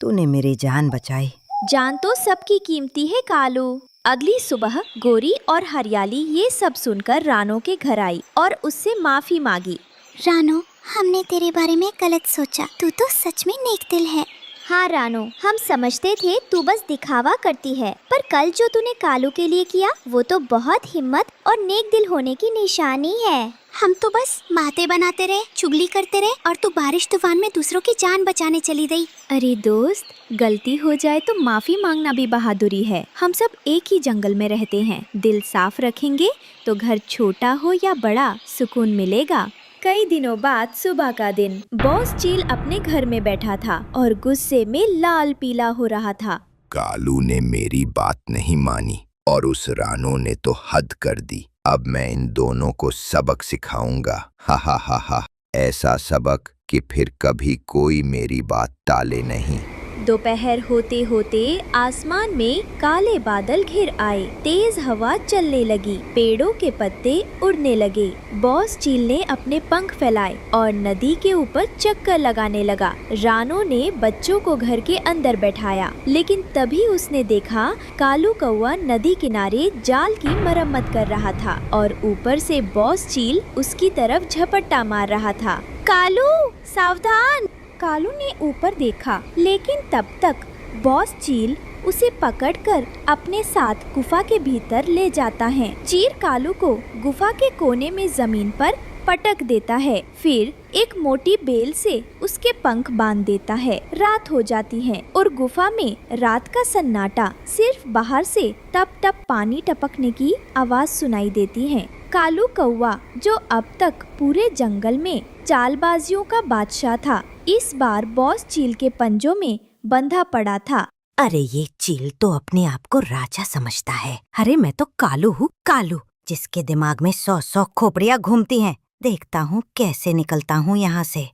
तूने मेरी जान बचाई। जान तो सबकी कीमती है कालू। अगली सुबह गोरी और हरियाली ये सब सुनकर रानो के घर आई और उससे माफी मांगी। रानो, हमने तेरे बारे में गलत सोचा, तू तो सच में नेक दिल है। हाँ रानो, हम समझते थे तू बस दिखावा करती है, पर कल जो तूने कालू के लिए किया वो तो बहुत हिम्मत और नेक दिल होने की निशानी है। हम तो बस बातें बनाते रहे, चुगली करते रहे, और तू बारिश तूफान में दूसरों की जान बचाने चली गई। अरे दोस्त, गलती हो जाए तो माफी मांगना भी बहादुरी है। हम सब एक ही जंगल में रहते हैं। दिल साफ रखेंगे तो घर छोटा हो या बड़ा, सुकून मिलेगा। कई दिनों बाद सुबह का दिन। बॉस चील अपने घर में बैठा था और गुस्से में लाल पीला हो रहा था। कालू ने मेरी बात नहीं मानी और उस रानो ने तो हद कर दी। अब मैं इन दोनों को सबक सिखाऊंगा। हा हा हा हा, ऐसा सबक कि फिर कभी कोई मेरी बात टाले नहीं। दोपहर होते होते आसमान में काले बादल घिर आए। तेज हवा चलने लगी, पेड़ों के पत्ते उड़ने लगे। बॉस चील ने अपने पंख फैलाए और नदी के ऊपर चक्कर लगाने लगा। रानो ने बच्चों को घर के अंदर बैठाया, लेकिन तभी उसने देखा कालू कौवा नदी किनारे जाल की मरम्मत कर रहा था और ऊपर से बॉस चील उसकी तरफ झपट्टा मार रहा था। कालू, सावधान! कालू ने ऊपर देखा, लेकिन तब तक बॉस चील उसे पकड़कर अपने साथ गुफा के भीतर ले जाता है। चील कालू को गुफा के कोने में जमीन पर पटक देता है, फिर एक मोटी बेल से उसके पंख बांध देता है। रात हो जाती है और गुफा में रात का सन्नाटा, सिर्फ बाहर से टप टप पानी टपकने की आवाज सुनाई देती है। कालू कौवा, जो अब तक पूरे जंगल में चालबाजियों का बादशाह था, इस बार बॉस चील के पंजों में बंधा पड़ा था। अरे ये चील तो अपने आप को राजा समझता है। अरे मैं तो कालू हूँ, कालू, जिसके दिमाग में 100 खोपड़ियाँ घूमती हैं। देखता हूँ कैसे निकलता हूँ यहाँ से।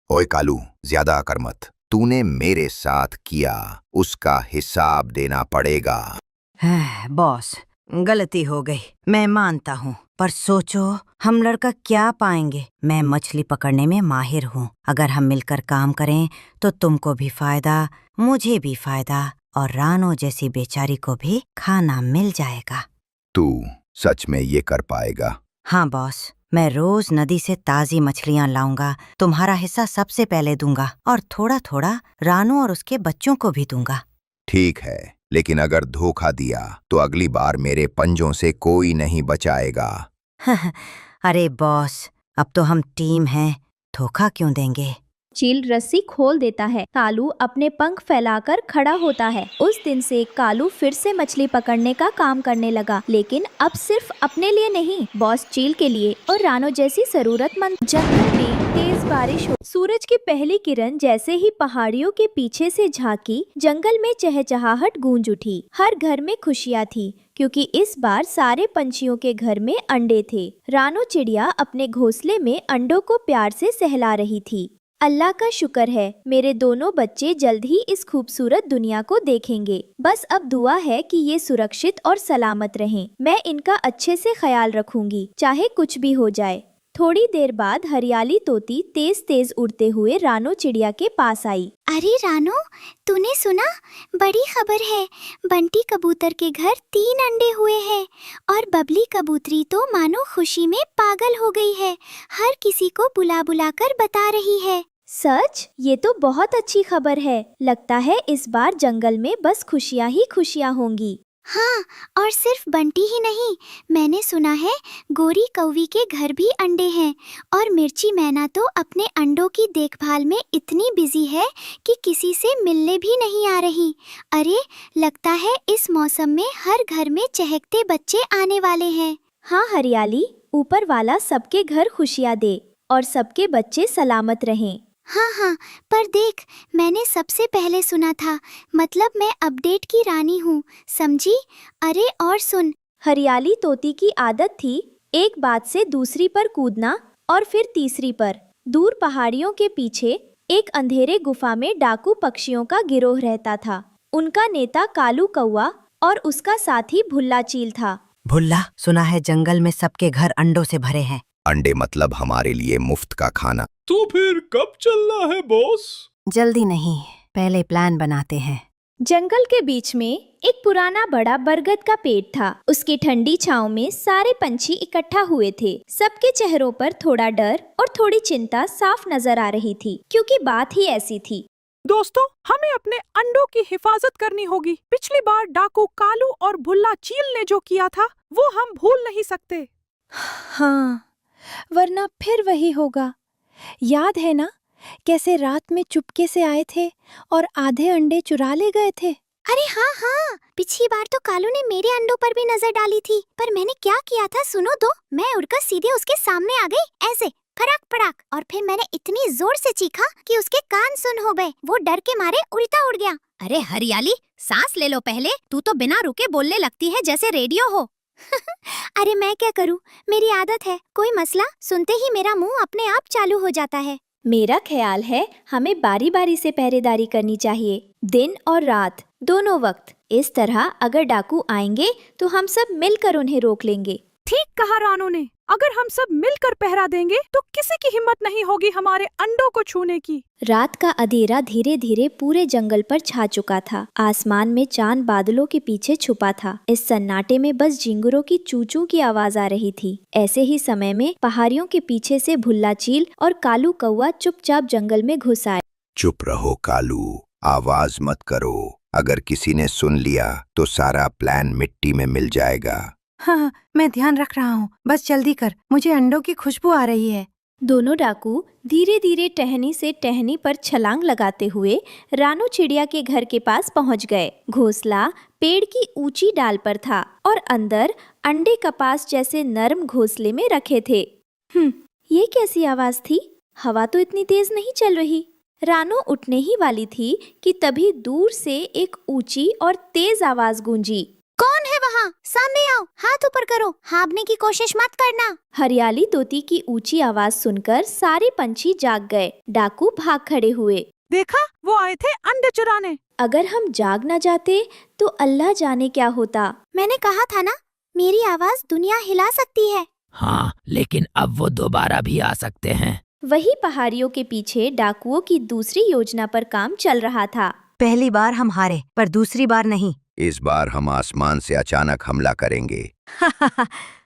ओए कालू, ज्यादा अकर मत। तूने मेरे साथ किया, उसका हिसाब देना पड़ेगा। बॉस, गलती हो गई, मैं मानता हूँ, पर सोचो हम लड़का क्या पाएंगे। मैं मछली पकड़ने में माहिर हूँ। अगर हम मिलकर काम करें तो तुमको भी फायदा, मुझे भी फायदा, और रानो जैसी बेचारी को भी खाना मिल जाएगा। तू सच में ये कर पाएगा? हाँ बॉस, मैं रोज नदी से ताजी मछलियाँ लाऊंगा। तुम्हारा हिस्सा सबसे पहले दूंगा और थोड़ा थोड़ा रानो और उसके बच्चों को भी दूंगा। ठीक है, लेकिन अगर धोखा दिया तो अगली बार मेरे पंजों से कोई नहीं बचाएगा। अरे बॉस, अब तो हम टीम हैं, धोखा क्यों देंगे? चील रस्सी खोल देता है। कालू अपने पंख फैलाकर खड़ा होता है। उस दिन से कालू फिर से मछली पकड़ने का काम करने लगा, लेकिन अब सिर्फ अपने लिए नहीं, बॉस चील के लिए और रानो जैसी जरूरतमंद। जंगल में तेज बारिश हो। सूरज की पहली किरण जैसे ही पहाड़ियों के पीछे से झांकी, जंगल में चहचहाहट गूंज उठी। हर घर में खुशियाँ थी, क्योंकि इस बार सारे पंछियों के घर में अंडे थे। रानो चिड़िया अपने घोंसले में अंडों को प्यार से सहला रही थी। अल्लाह का शुक्र है, मेरे दोनों बच्चे जल्द ही इस खूबसूरत दुनिया को देखेंगे। बस अब दुआ है कि ये सुरक्षित और सलामत रहें। मैं इनका अच्छे से ख्याल रखूंगी, चाहे कुछ भी हो जाए। थोड़ी देर बाद हरियाली तोती तेज तेज उड़ते हुए रानो चिड़िया के पास आई। अरे रानो, तूने सुना? बड़ी खबर है। बंटी कबूतर के घर 3 अंडे हुए हैं और बबली कबूतरी तो मानो खुशी में पागल हो गई है। हर किसी को बुला बुला कर बता रही है। सच? ये तो बहुत अच्छी खबर है। लगता है इस बार जंगल में बस खुशियाँ ही खुशियाँ होंगी। हाँ, और सिर्फ बंटी ही नहीं, मैंने सुना है गोरी कौवी के घर भी अंडे हैं और मिर्ची मैना तो अपने अंडों की देखभाल में इतनी बिजी है कि किसी से मिलने भी नहीं आ रही। अरे, लगता है इस मौसम में हर घर में चहकते बच्चे आने वाले हैं। हाँ हरियाली, ऊपर वाला सबके घर खुशियाँ दे और सबके बच्चे सलामत रहें। हाँ, पर देख, मैंने सबसे पहले सुना था, मतलब मैं अपडेट की रानी हूँ, समझी? अरे और सुन, हरियाली तोती की आदत थी एक बात से दूसरी पर कूदना और फिर तीसरी पर। दूर पहाड़ियों के पीछे एक अंधेरे गुफा में डाकू पक्षियों का गिरोह रहता था। उनका नेता कालू कौवा और उसका साथी भुल्ला चील था। भुल्ला, सुना है जंगल में सबके घर अंडों से भरे हैं। अंडे मतलब हमारे लिए मुफ्त का खाना। तो फिर कब चलना है बॉस? जल्दी नहीं, पहले प्लान बनाते हैं। जंगल के बीच में एक पुराना बड़ा बरगद का पेड़ था। उसकी ठंडी छांव में सारे पंछी इकट्ठा हुए थे। सबके चेहरों पर थोड़ा डर और थोड़ी चिंता साफ नजर आ रही थी, क्योंकि बात ही ऐसी थी। दोस्तों, हमें अपने अंडों की हिफाजत करनी होगी। पिछली बार डाकू कालू और भुल्ला चील ने जो किया था वो हम भूल नहीं सकते। हाँ, वरना फिर वही होगा। याद है ना कैसे रात में चुपके से आए थे और आधे अंडे चुरा ले गए थे? अरे हाँ, पिछली बार तो कालू ने मेरे अंडों पर भी नजर डाली थी, पर मैंने क्या किया था सुनो तो। मैं उड़कर सीधे उसके सामने आ गई, ऐसे फड़ाक फड़ाक, और फिर मैंने इतनी जोर से चीखा कि उसके कान सुन हो गए। वो डर के मारे उड़ता उड़ गया। अरे हरियाली, सांस ले लो पहले। तू तो बिना रुके बोलने लगती है जैसे रेडियो हो। अरे मैं क्या करूं, मेरी आदत है। कोई मसला सुनते ही मेरा मुंह अपने आप चालू हो जाता है। मेरा ख्याल है हमें बारी बारी से पहरेदारी करनी चाहिए, दिन और रात दोनों वक्त। इस तरह अगर डाकू आएंगे तो हम सब मिलकर उन्हें रोक लेंगे। ठीक कहा रानो ने। अगर हम सब मिलकर पहरा देंगे तो किसी की हिम्मत नहीं होगी हमारे अंडों को छूने की। रात का अंधेरा धीरे धीरे पूरे जंगल पर छा चुका था। आसमान में चांद बादलों के पीछे छुपा था। इस सन्नाटे में बस झिंगुरों की चूचू की आवाज आ रही थी। ऐसे ही समय में पहाड़ियों के पीछे से भुल्ला चील और कालू कौवा चुपचाप जंगल में घुस आए। चुप रहो कालू, आवाज मत करो। अगर किसी ने सुन लिया तो सारा प्लान मिट्टी में मिल जाएगा। हाँ, मैं ध्यान रख रहा हूँ। बस जल्दी कर, मुझे अंडों की खुशबू आ रही है। दोनों डाकू धीरे धीरे टहनी से टहनी पर छलांग लगाते हुए रानू चिड़िया के घर के पास पहुंच गए। घोंसला पेड़ की ऊंची डाल पर था और अंदर अंडे कपास जैसे नरम घोंसले में रखे थे। ये कैसी आवाज थी? हवा तो इतनी तेज नहीं चल रही। रानू उठने ही वाली थी कि तभी दूर से एक ऊंची और तेज आवाज गूंजी। कौन है वहाँ? सामने आओ, हाथ ऊपर करो, भागने की कोशिश मत करना। हरियाली तोती की ऊंची आवाज सुनकर सारे पंछी जाग गए। डाकू भाग खड़े हुए। देखा, वो आए थे अंडे चुराने। अगर हम जाग न जाते तो अल्लाह जाने क्या होता। मैंने कहा था ना, मेरी आवाज दुनिया हिला सकती है। हाँ, लेकिन अब वो दोबारा भी आ सकते हैं। वही पहाड़ियों के पीछे डाकुओं की दूसरी योजना पर काम चल रहा था। पहली बार हम हारे, पर दूसरी बार नहीं। इस बार हम आसमान से अचानक हमला करेंगे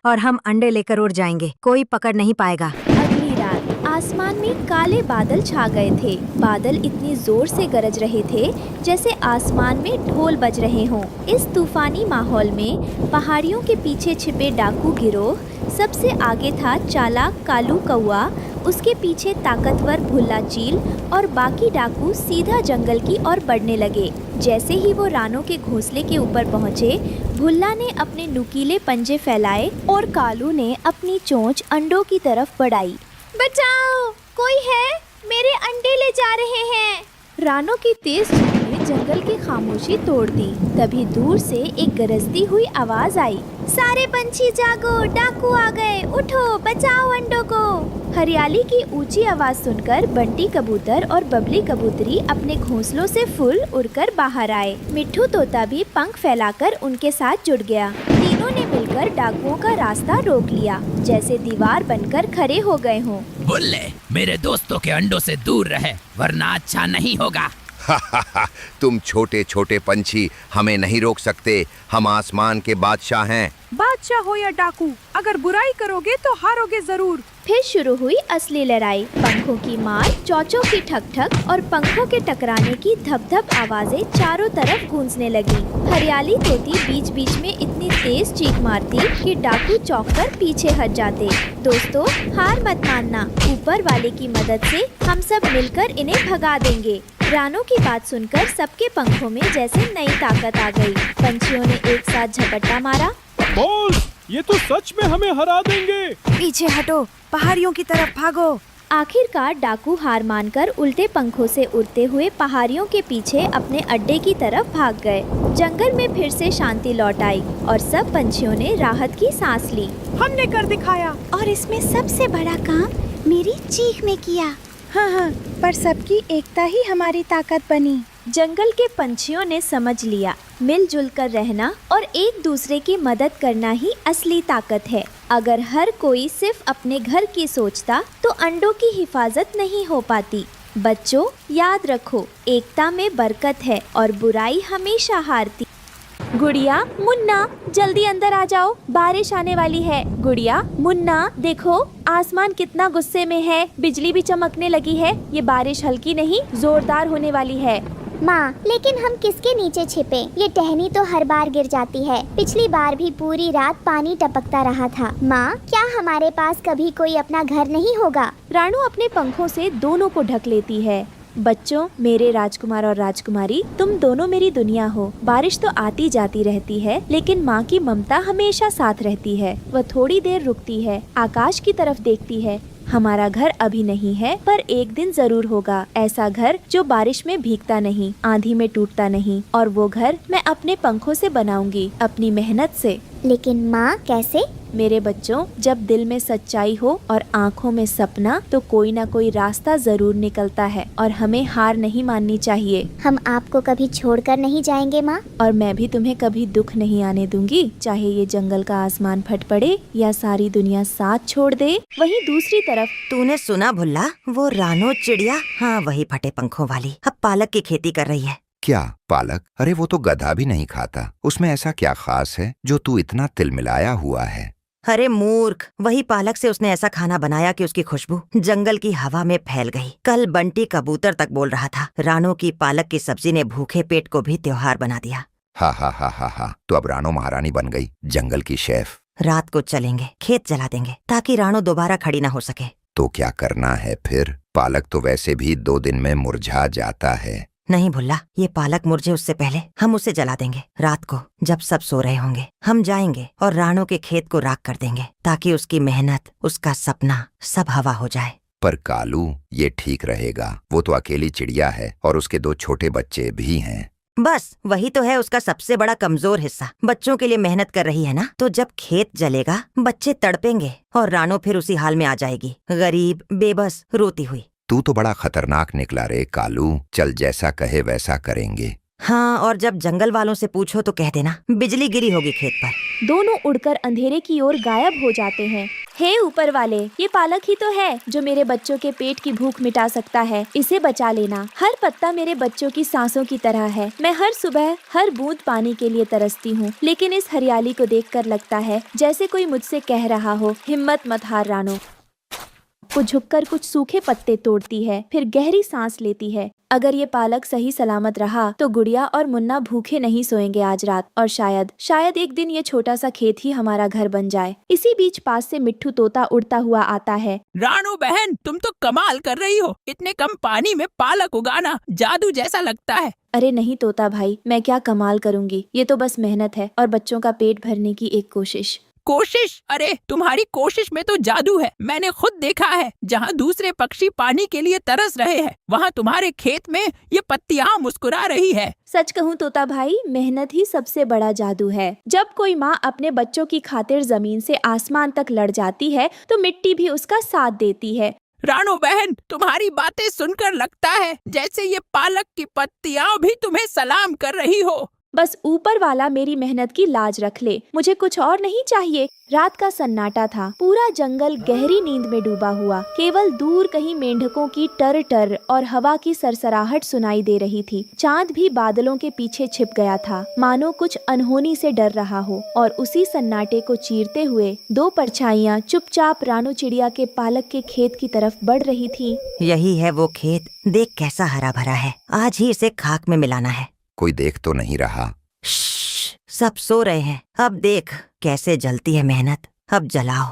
और हम अंडे लेकर उड़ जाएंगे, कोई पकड़ नहीं पाएगा। अगली रात आसमान में काले बादल छा गए थे। बादल इतनी जोर से गरज रहे थे जैसे आसमान में ढोल बज रहे हों। इस तूफानी माहौल में पहाड़ियों के पीछे छिपे डाकू गिरोह सबसे आगे था। चालाक कालू कौआ, उसके पीछे ताकतवर भुल्ला चील और बाकी डाकू सीधा जंगल की ओर बढ़ने लगे। जैसे ही वो रानू के घोंसले के ऊपर पहुँचे, भुल्ला ने अपने नुकीले पंजे फैलाए और कालू ने अपनी चोंच अंडों की तरफ बढ़ाई। बचाओ, कोई है, मेरे अंडे ले जा रहे हैं। रानू की तेज चीख ने जंगल की खामोशी तोड़ दी। तभी दूर से एक गरजती हुई आवाज आई। सारे पंछी जागो, डाकू आ गए, उठो, बचाओ अंडों को। हरियाली की ऊंची आवाज सुनकर बंटी कबूतर और बबली कबूतरी अपने घोंसलों से फुल उड़कर बाहर आए। मिट्ठू तोता भी पंख फैलाकर उनके साथ जुड़ गया। तीनों ने मिलकर डाकुओं का रास्ता रोक लिया, जैसे दीवार बनकर खड़े हो गए हों। बुल्ले, मेरे दोस्तों के अंडों से दूर रहे, वरना अच्छा नहीं होगा। तुम छोटे छोटे पंछी हमें नहीं रोक सकते, हम आसमान के बादशाह हैं। बादशाह हो या डाकू, अगर बुराई करोगे तो हारोगे जरूर। फिर शुरू हुई असली लड़ाई। पंखों की मार, चौचों की ठक ठक और पंखों के टकराने की धप धप आवाजें चारों तरफ गूंजने लगी। हरियाली तोती बीच बीच में इतनी तेज चीख मारती कि डाकू चौंककर पीछे हट जाते। दोस्तों, हार मत मानना, ऊपर वाले की मदद से हम सब मिलकर इन्हें भगा देंगे। रानू की बात सुनकर सबके पंखों में जैसे नई ताकत आ गई। पंछियों ने एक साथ झपट्टा मारा। बॉस, ये तो सच में हमें हरा देंगे। पीछे हटो, पहाड़ियों की तरफ भागो। आखिरकार डाकू हार मानकर उल्टे पंखों से उड़ते हुए पहाड़ियों के पीछे अपने अड्डे की तरफ भाग गए। जंगल में फिर से शांति लौट आई और सब पंछियों ने राहत की सांस ली। हमने कर दिखाया, और इसमें सबसे बड़ा काम मेरी चीख में किया। हाँ, पर सबकी एकता ही हमारी ताकत बनी। जंगल के पंछियों ने समझ लिया, मिलजुल कर रहना और एक दूसरे की मदद करना ही असली ताकत है। अगर हर कोई सिर्फ अपने घर की सोचता तो अंडों की हिफाजत नहीं हो पाती। बच्चों, याद रखो, एकता में बरकत है और बुराई हमेशा हारती। गुड़िया, मुन्ना, जल्दी अंदर आ जाओ, बारिश आने वाली है। गुड़िया, मुन्ना, देखो आसमान कितना गुस्से में है, बिजली भी चमकने लगी है। ये बारिश हल्की नहीं, जोरदार होने वाली है। माँ, लेकिन हम किसके नीचे छिपे? ये टहनी तो हर बार गिर जाती है। पिछली बार भी पूरी रात पानी टपकता रहा था। माँ, क्या हमारे पास कभी कोई अपना घर नहीं होगा? रानू अपने पंखों से दोनों को ढक लेती है। बच्चों, मेरे राजकुमार और राजकुमारी, तुम दोनों मेरी दुनिया हो। बारिश तो आती जाती रहती है, लेकिन माँ की ममता हमेशा साथ रहती है। वह थोड़ी देर रुकती है, आकाश की तरफ देखती है। हमारा घर अभी नहीं है, पर एक दिन जरूर होगा। ऐसा घर जो बारिश में भीगता नहीं, आंधी में टूटता नहीं। और वो घर मैं अपने पंखों से बनाऊंगी, अपनी मेहनत से। लेकिन माँ, कैसे? मेरे बच्चों, जब दिल में सच्चाई हो और आँखों में सपना, तो कोई ना कोई रास्ता जरूर निकलता है और हमें हार नहीं माननी चाहिए। हम आपको कभी छोड़कर नहीं जाएंगे माँ। और मैं भी तुम्हें कभी दुख नहीं आने दूंगी, चाहे ये जंगल का आसमान फट पड़े या सारी दुनिया साथ छोड़ दे। वहीं दूसरी तरफ, तूने सुना भुल्ला, वो रानो चिड़िया, हाँ वही फटे पंखों वाली, अब पालक की खेती कर रही है। क्या पालक? अरे वो तो गधा भी नहीं खाता। उसमें ऐसा क्या खास है जो तू इतना तिलमिलाया हुआ है? अरे मूर्ख, वही पालक से उसने ऐसा खाना बनाया कि उसकी खुशबू जंगल की हवा में फैल गई। कल बंटी कबूतर तक बोल रहा था, रानो की पालक की सब्जी ने भूखे पेट को भी त्योहार बना दिया। हा हा हा हा हा, तो अब रानो महारानी बन गई, जंगल की शेफ। रात को चलेंगे, खेत जला देंगे ताकि रानो दोबारा खड़ी ना हो सके। तो क्या करना है फिर? पालक तो वैसे भी 2 दिन में मुरझा जाता है। नहीं भुल्ला, ये पालक मुरझे उससे पहले हम उसे जला देंगे। रात को जब सब सो रहे होंगे हम जाएंगे और राणो के खेत को राख कर देंगे, ताकि उसकी मेहनत, उसका सपना सब हवा हो जाए। पर कालू, ये ठीक रहेगा? वो तो अकेली चिड़िया है और उसके 2 छोटे बच्चे भी हैं। बस वही तो है उसका सबसे बड़ा कमजोर हिस्सा। बच्चों के लिए मेहनत कर रही है ना, तो जब खेत जलेगा बच्चे तड़पेंगे और राणो फिर उसी हाल में आ जाएगी, गरीब, बेबस, रोती हुई। तू तो बड़ा खतरनाक निकला रे कालू। चल, जैसा कहे वैसा करेंगे। हाँ, और जब जंगल वालों से पूछो तो कह देना बिजली गिरी होगी खेत पर। दोनों उड़कर अंधेरे की ओर गायब हो जाते हैं। हे ऊपर वाले, ये पालक ही तो है जो मेरे बच्चों के पेट की भूख मिटा सकता है। इसे बचा लेना। हर पत्ता मेरे बच्चों की सांसों की तरह है। मैं हर सुबह हर बूंद पानी के लिए तरसती हूँ, लेकिन इस हरियाली को देखकर लगता है जैसे कोई मुझसे कह रहा हो, हिम्मत मत हार रानो। वो झुककर कुछ सूखे पत्ते तोड़ती है, फिर गहरी सांस लेती है। अगर ये पालक सही सलामत रहा तो गुड़िया और मुन्ना भूखे नहीं सोएंगे आज रात, और शायद एक दिन ये छोटा सा खेत ही हमारा घर बन जाए। इसी बीच पास से मिट्ठू तोता उड़ता हुआ आता है। रानू बहन, तुम तो कमाल कर रही हो। इतने कम पानी में पालक उगाना जादू जैसा लगता है। अरे नहीं तोता भाई, मैं क्या कमाल करूँगी, ये तो बस मेहनत है और बच्चों का पेट भरने की एक कोशिश। अरे तुम्हारी कोशिश में तो जादू है। मैंने खुद देखा है, जहाँ दूसरे पक्षी पानी के लिए तरस रहे हैं, वहाँ तुम्हारे खेत में ये पत्तियाँ मुस्कुरा रही है। सच कहूँ तोता भाई, मेहनत ही सबसे बड़ा जादू है। जब कोई माँ अपने बच्चों की खातिर जमीन से आसमान तक लड़ जाती है तो मिट्टी भी उसका साथ देती है। रानू बहन, तुम्हारी बातें सुनकर लगता है जैसे ये पालक की पत्तियाँ भी तुम्हें सलाम कर रही हो। बस ऊपर वाला मेरी मेहनत की लाज रख ले, मुझे कुछ और नहीं चाहिए। रात का सन्नाटा था, पूरा जंगल गहरी नींद में डूबा हुआ। केवल दूर कहीं मेंढकों की टर टर और हवा की सरसराहट सुनाई दे रही थी। चांद भी बादलों के पीछे छिप गया था, मानो कुछ अनहोनी से डर रहा हो। और उसी सन्नाटे को चीरते हुए 2 परछाइयाँ चुपचाप रानू चिड़िया के पालक के खेत की तरफ बढ़ रही थी। यही है वो खेत, देख कैसा हरा भरा है। आज ही इसे खाक में मिलाना है। कोई देख तो नहीं रहा? सब सो रहे हैं। अब देख कैसे जलती है मेहनत, अब जलाओ।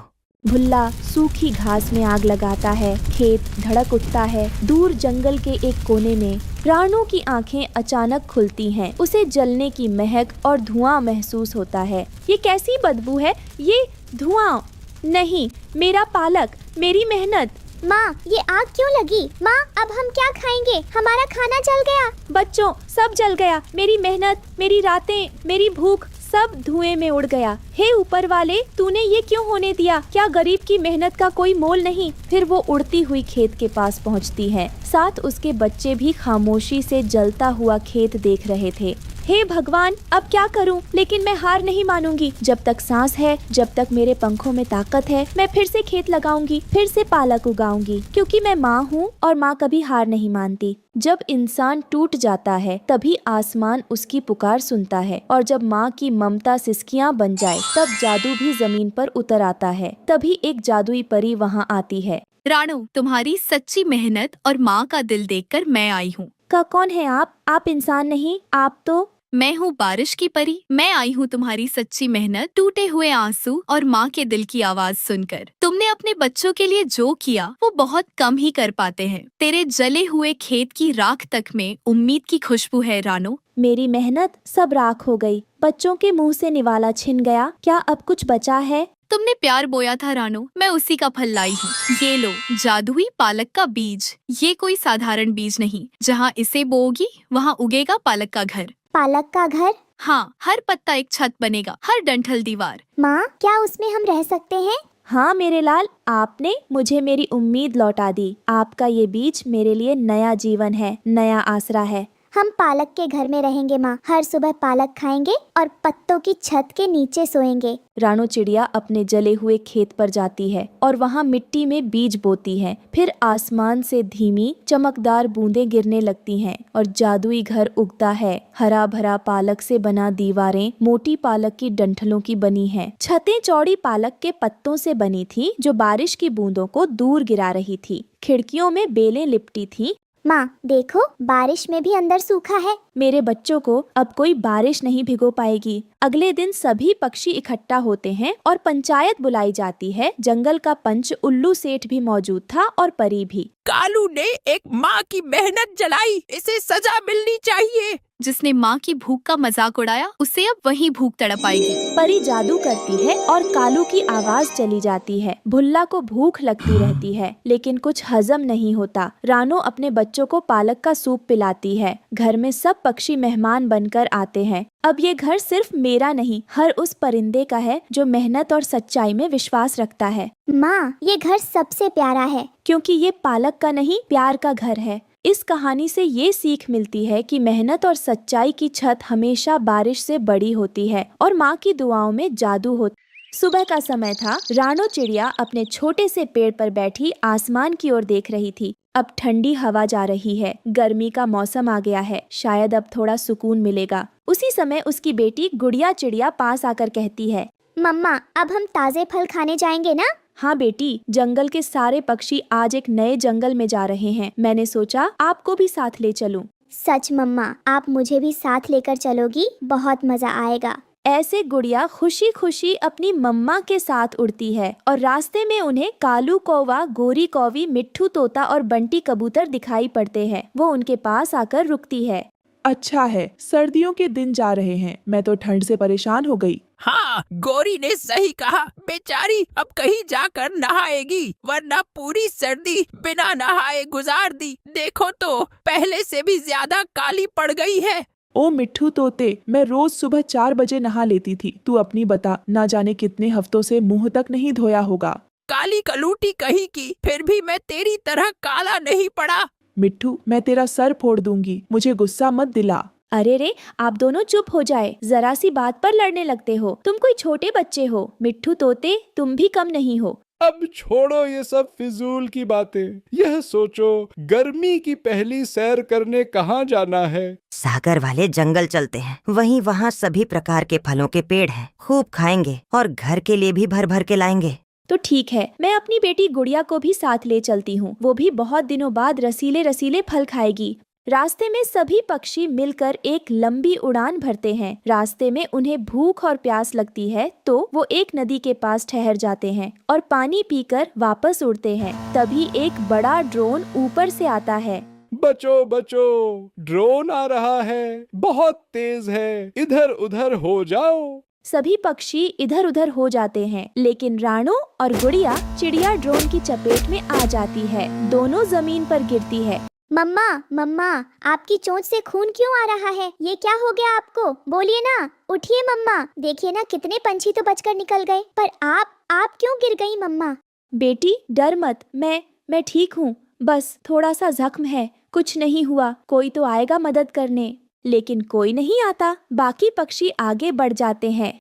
भुल्ला सूखी घास में आग लगाता है। खेत धड़क उठता है। दूर जंगल के एक कोने में रानू की आंखें अचानक खुलती हैं। उसे जलने की महक और धुआं महसूस होता है। ये कैसी बदबू है? ये धुआं नहीं, मेरा पालक, मेरी मेहनत। माँ, ये आग क्यों लगी? माँ, अब हम क्या खाएंगे? हमारा खाना जल गया। बच्चों, सब जल गया। मेरी मेहनत, मेरी रातें, मेरी भूख, सब धुएं में उड़ गया। हे ऊपर वाले, तूने ये क्यों होने दिया? क्या गरीब की मेहनत का कोई मोल नहीं? फिर वो उड़ती हुई खेत के पास पहुंचती है। साथ उसके बच्चे भी खामोशी से जलता हुआ खेत देख रहे थे। हे भगवान, अब क्या करूं? लेकिन मैं हार नहीं मानूंगी। जब तक सांस है, जब तक मेरे पंखों में ताकत है, मैं फिर से खेत लगाऊंगी, फिर से पालक उगाऊंगी, क्योंकि मैं माँ हूँ और माँ कभी हार नहीं मानती। जब इंसान टूट जाता है तभी आसमान उसकी पुकार सुनता है, और जब माँ की ममता सिसकियाँ बन जाए तब जादू भी जमीन पर उतर आता है। तभी एक जादुई परी वहाँ आती है। राणू, तुम्हारी सच्ची मेहनत और माँ का दिल देखकर मैं आई हूँ। कौन है आप? आप इंसान नहीं, आप तो। मैं हूँ बारिश की परी। मैं आई हूँ तुम्हारी सच्ची मेहनत, टूटे हुए आंसू और माँ के दिल की आवाज सुनकर। तुमने अपने बच्चों के लिए जो किया वो बहुत कम ही कर पाते हैं। तेरे जले हुए खेत की राख तक में उम्मीद की खुशबू है रानो। मेरी मेहनत सब राख हो गई। बच्चों के मुंह से निवाला छिन गया। क्या अब कुछ बचा है? तुमने प्यार बोया था रानो, मैं उसी का फल लाई हूँ। ये लो, जादुई पालक का बीज। ये कोई साधारण बीज नहीं। जहाँ इसे बोओगी वहाँ उगेगा पालक का घर। पालक का घर? हाँ, हर पत्ता एक छत बनेगा, हर डंठल दीवार। माँ, क्या उसमें हम रह सकते हैं? हाँ मेरे लाल, आपने मुझे मेरी उम्मीद लौटा दी। आपका ये बीज मेरे लिए नया जीवन है, नया आसरा है। हम पालक के घर में रहेंगे माँ। हर सुबह पालक खाएंगे और पत्तों की छत के नीचे सोएंगे। रानू चिड़िया अपने जले हुए खेत पर जाती है और वहाँ मिट्टी में बीज बोती है। फिर आसमान से धीमी चमकदार बूंदें गिरने लगती हैं और जादुई घर उगता है। हरा भरा पालक से बना दीवारें मोटी पालक की डंठलों की बनी हैं। छतें चौड़ी पालक के पत्तों से बनी थी जो बारिश की बूंदों को दूर गिरा रही थी। खिड़कियों में बेलें लिपटी थी। माँ देखो, बारिश में भी अंदर सूखा है। मेरे बच्चों को अब कोई बारिश नहीं भिगो पाएगी। अगले दिन सभी पक्षी इकट्ठा होते हैं और पंचायत बुलाई जाती है। जंगल का पंच उल्लू सेठ भी मौजूद था और परी भी। कालू ने एक माँ की मेहनत जलाई, इसे सजा मिलनी चाहिए। जिसने माँ की भूख का मजाक उड़ाया उसे अब वही भूख तड़प आएगी। परी जादू करती है और कालू की आवाज चली जाती है। भुल्ला को भूख लगती रहती है लेकिन कुछ हजम नहीं होता। रानो अपने बच्चों को पालक का सूप पिलाती है। घर में सब पक्षी मेहमान बनकर आते हैं। अब ये घर सिर्फ मेरा नहीं, हर उस परिंदे का है जो मेहनत और सच्चाई में विश्वास रखता है। माँ, ये घर सबसे प्यारा है क्योंकि ये पालक का नहीं, प्यार का घर है। इस कहानी से ये सीख मिलती है कि मेहनत और सच्चाई की छत हमेशा बारिश से बड़ी होती है और माँ की दुआओं में जादू होता। सुबह का समय था। रानो चिड़िया अपने छोटे से पेड़ पर बैठी आसमान की ओर देख रही थी। अब ठंडी हवा जा रही है, गर्मी का मौसम आ गया है, शायद अब थोड़ा सुकून मिलेगा। उसी समय उसकी बेटी गुड़िया चिड़िया पास आकर कहती है, मम्मा, अब हम ताजे फल खाने जाएंगे ना? हाँ बेटी, जंगल के सारे पक्षी आज एक नए जंगल में जा रहे हैं। मैंने सोचा आपको भी साथ ले चलूं। सच मम्मा, आप मुझे भी साथ लेकर चलोगी? बहुत मजा आएगा। ऐसे गुड़िया खुशी खुशी अपनी मम्मा के साथ उड़ती है और रास्ते में उन्हें कालू कौवा, गोरी कौवी, मिट्ठू तोता और बंटी कबूतर दिखाई पड़ते हैं। वो उनके पास आकर रुकती है। अच्छा है, सर्दियों के दिन जा रहे हैं। मैं तो ठंड से परेशान हो गई। हाँ, गौरी ने सही कहा। बेचारी अब कहीं जाकर नहाएगी, वरना पूरी सर्दी बिना नहाए गुजार दी। देखो तो पहले से भी ज्यादा काली पड़ गई है। ओ मिट्ठू तोते, मैं रोज सुबह 4 बजे नहा लेती थी। तू अपनी बता, ना जाने कितने हफ्तों से मुंह तक नहीं धोया होगा। काली कलूटी कहीं की, फिर भी मैं तेरी तरह काला नहीं पड़ा। मिट्ठू, मैं तेरा सर फोड़ दूंगी, मुझे गुस्सा मत दिला। अरे रे, आप दोनों चुप हो जाए। जरा सी बात पर लड़ने लगते हो। तुम कोई छोटे बच्चे हो। मिट्ठू तोते, तुम भी कम नहीं हो। अब छोड़ो ये सब फिजूल की बातें। यह सोचो, गर्मी की पहली सैर करने कहाँ जाना है? सागर वाले जंगल चलते हैं। वहाँ सभी प्रकार के फलों के पेड़ हैं। खूब खाएंगे और घर के लिए भी भर भर के लाएंगे। तो ठीक है, मैं अपनी बेटी गुड़िया को भी साथ ले चलती हूँ। वो भी बहुत दिनों बाद रसीले रसीले फल खाएगी। रास्ते में सभी पक्षी मिलकर एक लंबी उड़ान भरते हैं। रास्ते में उन्हें भूख और प्यास लगती है तो वो एक नदी के पास ठहर जाते हैं और पानी पीकर वापस उड़ते हैं। तभी एक बड़ा ड्रोन ऊपर से आता है। बचो बचो, ड्रोन आ रहा है, बहुत तेज है, इधर उधर हो जाओ। सभी पक्षी इधर उधर हो जाते हैं, लेकिन रानो और गुड़िया चिड़िया ड्रोन की चपेट में आ जाती है। दोनों जमीन पर गिरती है। मम्मा, मम्मा, आपकी चोंच से खून क्यों आ रहा है? ये क्या हो गया आपको? बोलिए ना। उठिए मम्मा, देखिए ना कितने पंछी तो बचकर निकल गए, पर आप क्यों गिर गई मम्मा? बेटी डर मत, मैं ठीक हूँ। बस थोड़ा सा जख्म है, कुछ नहीं हुआ। कोई तो आएगा मदद करने, लेकिन कोई नहीं आता। बाकी पक्षी आगे बढ़ जाते हैं।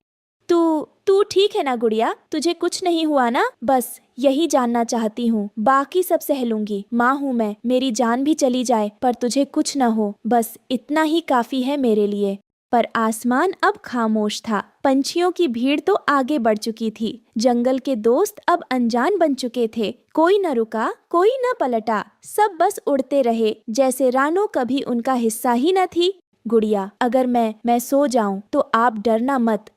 तू ठीक है ना गुड़िया? तुझे कुछ नहीं हुआ ना? बस यही जानना चाहती हूँ, बाकी सब सह लूंगी। माँ हूँ मैं, मेरी जान भी चली जाए पर तुझे कुछ न हो, बस इतना ही काफी है मेरे लिए। पर आसमान अब खामोश था। पंछियों की भीड़ तो आगे बढ़ चुकी थी। जंगल के दोस्त अब अनजान बन चुके थे। कोई न रुका, कोई न पलटा, सब बस उड़ते रहे जैसे रानो कभी उनका हिस्सा ही न थी। गुड़िया, अगर मैं सो जाऊं तो आप डरना मत।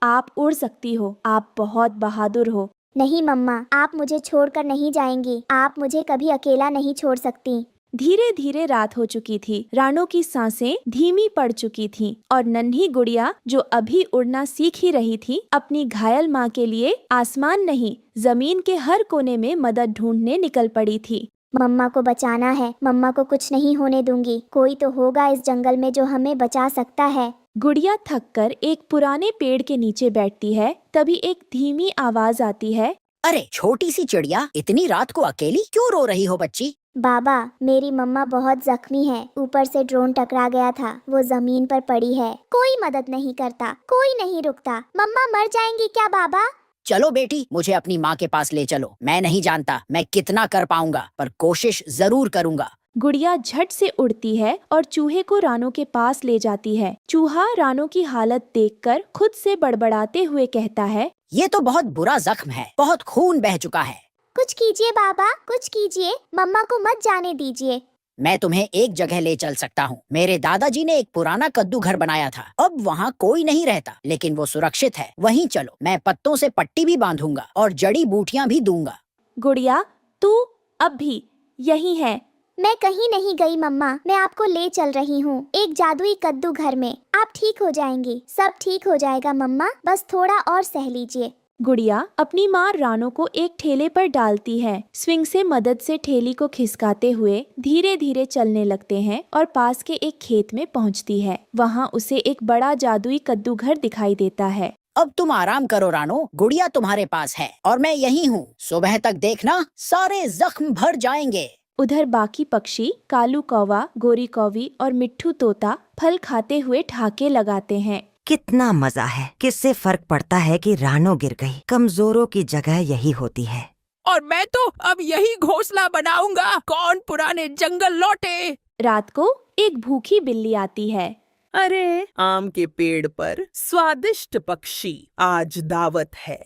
आप उड़ सकती हो, आप बहुत बहादुर हो। नहीं मम्मा, आप मुझे छोड़कर नहीं जाएंगी। आप मुझे कभी अकेला नहीं छोड़ सकती। धीरे धीरे रात हो चुकी थी। रानो की सांसें धीमी पड़ चुकी थीं और नन्ही गुड़िया जो अभी उड़ना सीख ही रही थी, अपनी घायल माँ के लिए आसमान नहीं, जमीन के हर कोने में मदद ढूंढने निकल पड़ी थी। मम्मा को बचाना है, मम्मा को कुछ नहीं होने दूंगी। कोई तो होगा इस जंगल में जो हमें बचा सकता है। गुड़िया थककर एक पुराने पेड़ के नीचे बैठती है। तभी एक धीमी आवाज आती है, अरे छोटी सी चिड़िया, इतनी रात को अकेली क्यों रो रही हो बच्ची? बाबा, मेरी मम्मा बहुत जख्मी है। ऊपर से ड्रोन टकरा गया था, वो जमीन पर पड़ी है। कोई मदद नहीं करता, कोई नहीं रुकता। मम्मा मर जाएंगी क्या बाबा? चलो बेटी, मुझे अपनी माँ के पास ले चलो। मैं नहीं जानता मैं कितना कर पाऊंगा, पर कोशिश जरूर करूंगा। गुड़िया झट से उड़ती है और चूहे को रानो के पास ले जाती है। चूहा रानो की हालत देखकर खुद से बड़बड़ाते हुए कहता है, ये तो बहुत बुरा जख्म है, बहुत खून बह चुका है। कुछ कीजिए बाबा, कुछ कीजिए, मम्मा को मत जाने दीजिए। मैं तुम्हें एक जगह ले चल सकता हूँ। मेरे दादाजी ने एक पुराना कद्दू घर बनाया था। अब वहाँ कोई नहीं रहता, लेकिन वो सुरक्षित है। वहीं चलो, मैं पत्तों से पट्टी भी बांधूंगा और जड़ी बूटियाँ भी दूंगा। गुड़िया, तू अब भी यही है? मैं कहीं नहीं गई मम्मा, मैं आपको ले चल रही हूँ एक जादुई कद्दू घर में। आप ठीक हो जाएंगी, सब ठीक हो जाएगा मम्मा, बस थोड़ा और सह लीजिए। गुड़िया अपनी माँ रानो को एक ठेले पर डालती है। स्विंग से मदद से ठेली को खिसकाते हुए धीरे धीरे चलने लगते हैं और पास के एक खेत में पहुँचती है। वहाँ उसे एक बड़ा जादुई कद्दू घर दिखाई देता है। अब तुम आराम करो रानो, गुड़िया तुम्हारे पास है और मैं यही हूँ। सुबह तक देखना सारे जख्म भर जाएंगे। उधर बाकी पक्षी कालू कौवा, गोरी कौवी और मिट्ठू तोता फल खाते हुए ठहाके लगाते हैं। कितना मजा है। किससे फर्क पड़ता है कि रानो गिर गई? कमजोरों की जगह यही होती है। और मैं तो अब यही घोंसला बनाऊंगा। कौन पुराने जंगल लौटे। रात को एक भूखी बिल्ली आती है। अरे, आम के पेड़ पर स्वादिष्ट पक्षी, आज दावत है।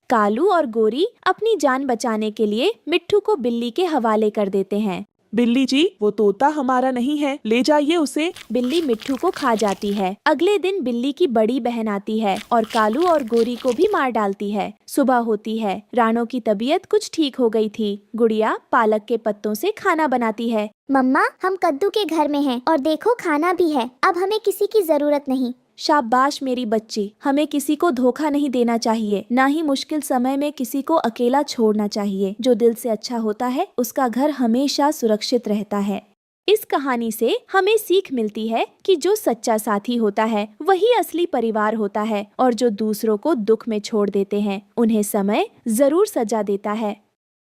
कालू और गोरी अपनी जान बचाने के लिए मिट्ठू को बिल्ली के हवाले कर देते हैं। बिल्ली जी, वो तोता हमारा नहीं है, ले जाइए उसे। बिल्ली मिट्ठू को खा जाती है। अगले दिन बिल्ली की बड़ी बहन आती है और कालू और गोरी को भी मार डालती है। सुबह होती है। रानो की तबीयत कुछ ठीक हो गई थी। गुड़िया पालक के पत्तों से खाना बनाती है। मम्मा, हम कद्दू के घर में हैं और देखो खाना भी है। अब हमें किसी की जरूरत नहीं। शाबाश मेरी बच्ची, हमें किसी को धोखा नहीं देना चाहिए, ना ही मुश्किल समय में किसी को अकेला छोड़ना चाहिए। जो दिल से अच्छा होता है उसका घर हमेशा सुरक्षित रहता है। इस कहानी से हमें सीख मिलती है कि जो सच्चा साथी होता है वही असली परिवार होता है और जो दूसरों को दुख में छोड़ देते हैं उन्हें समय जरूर सजा देता है।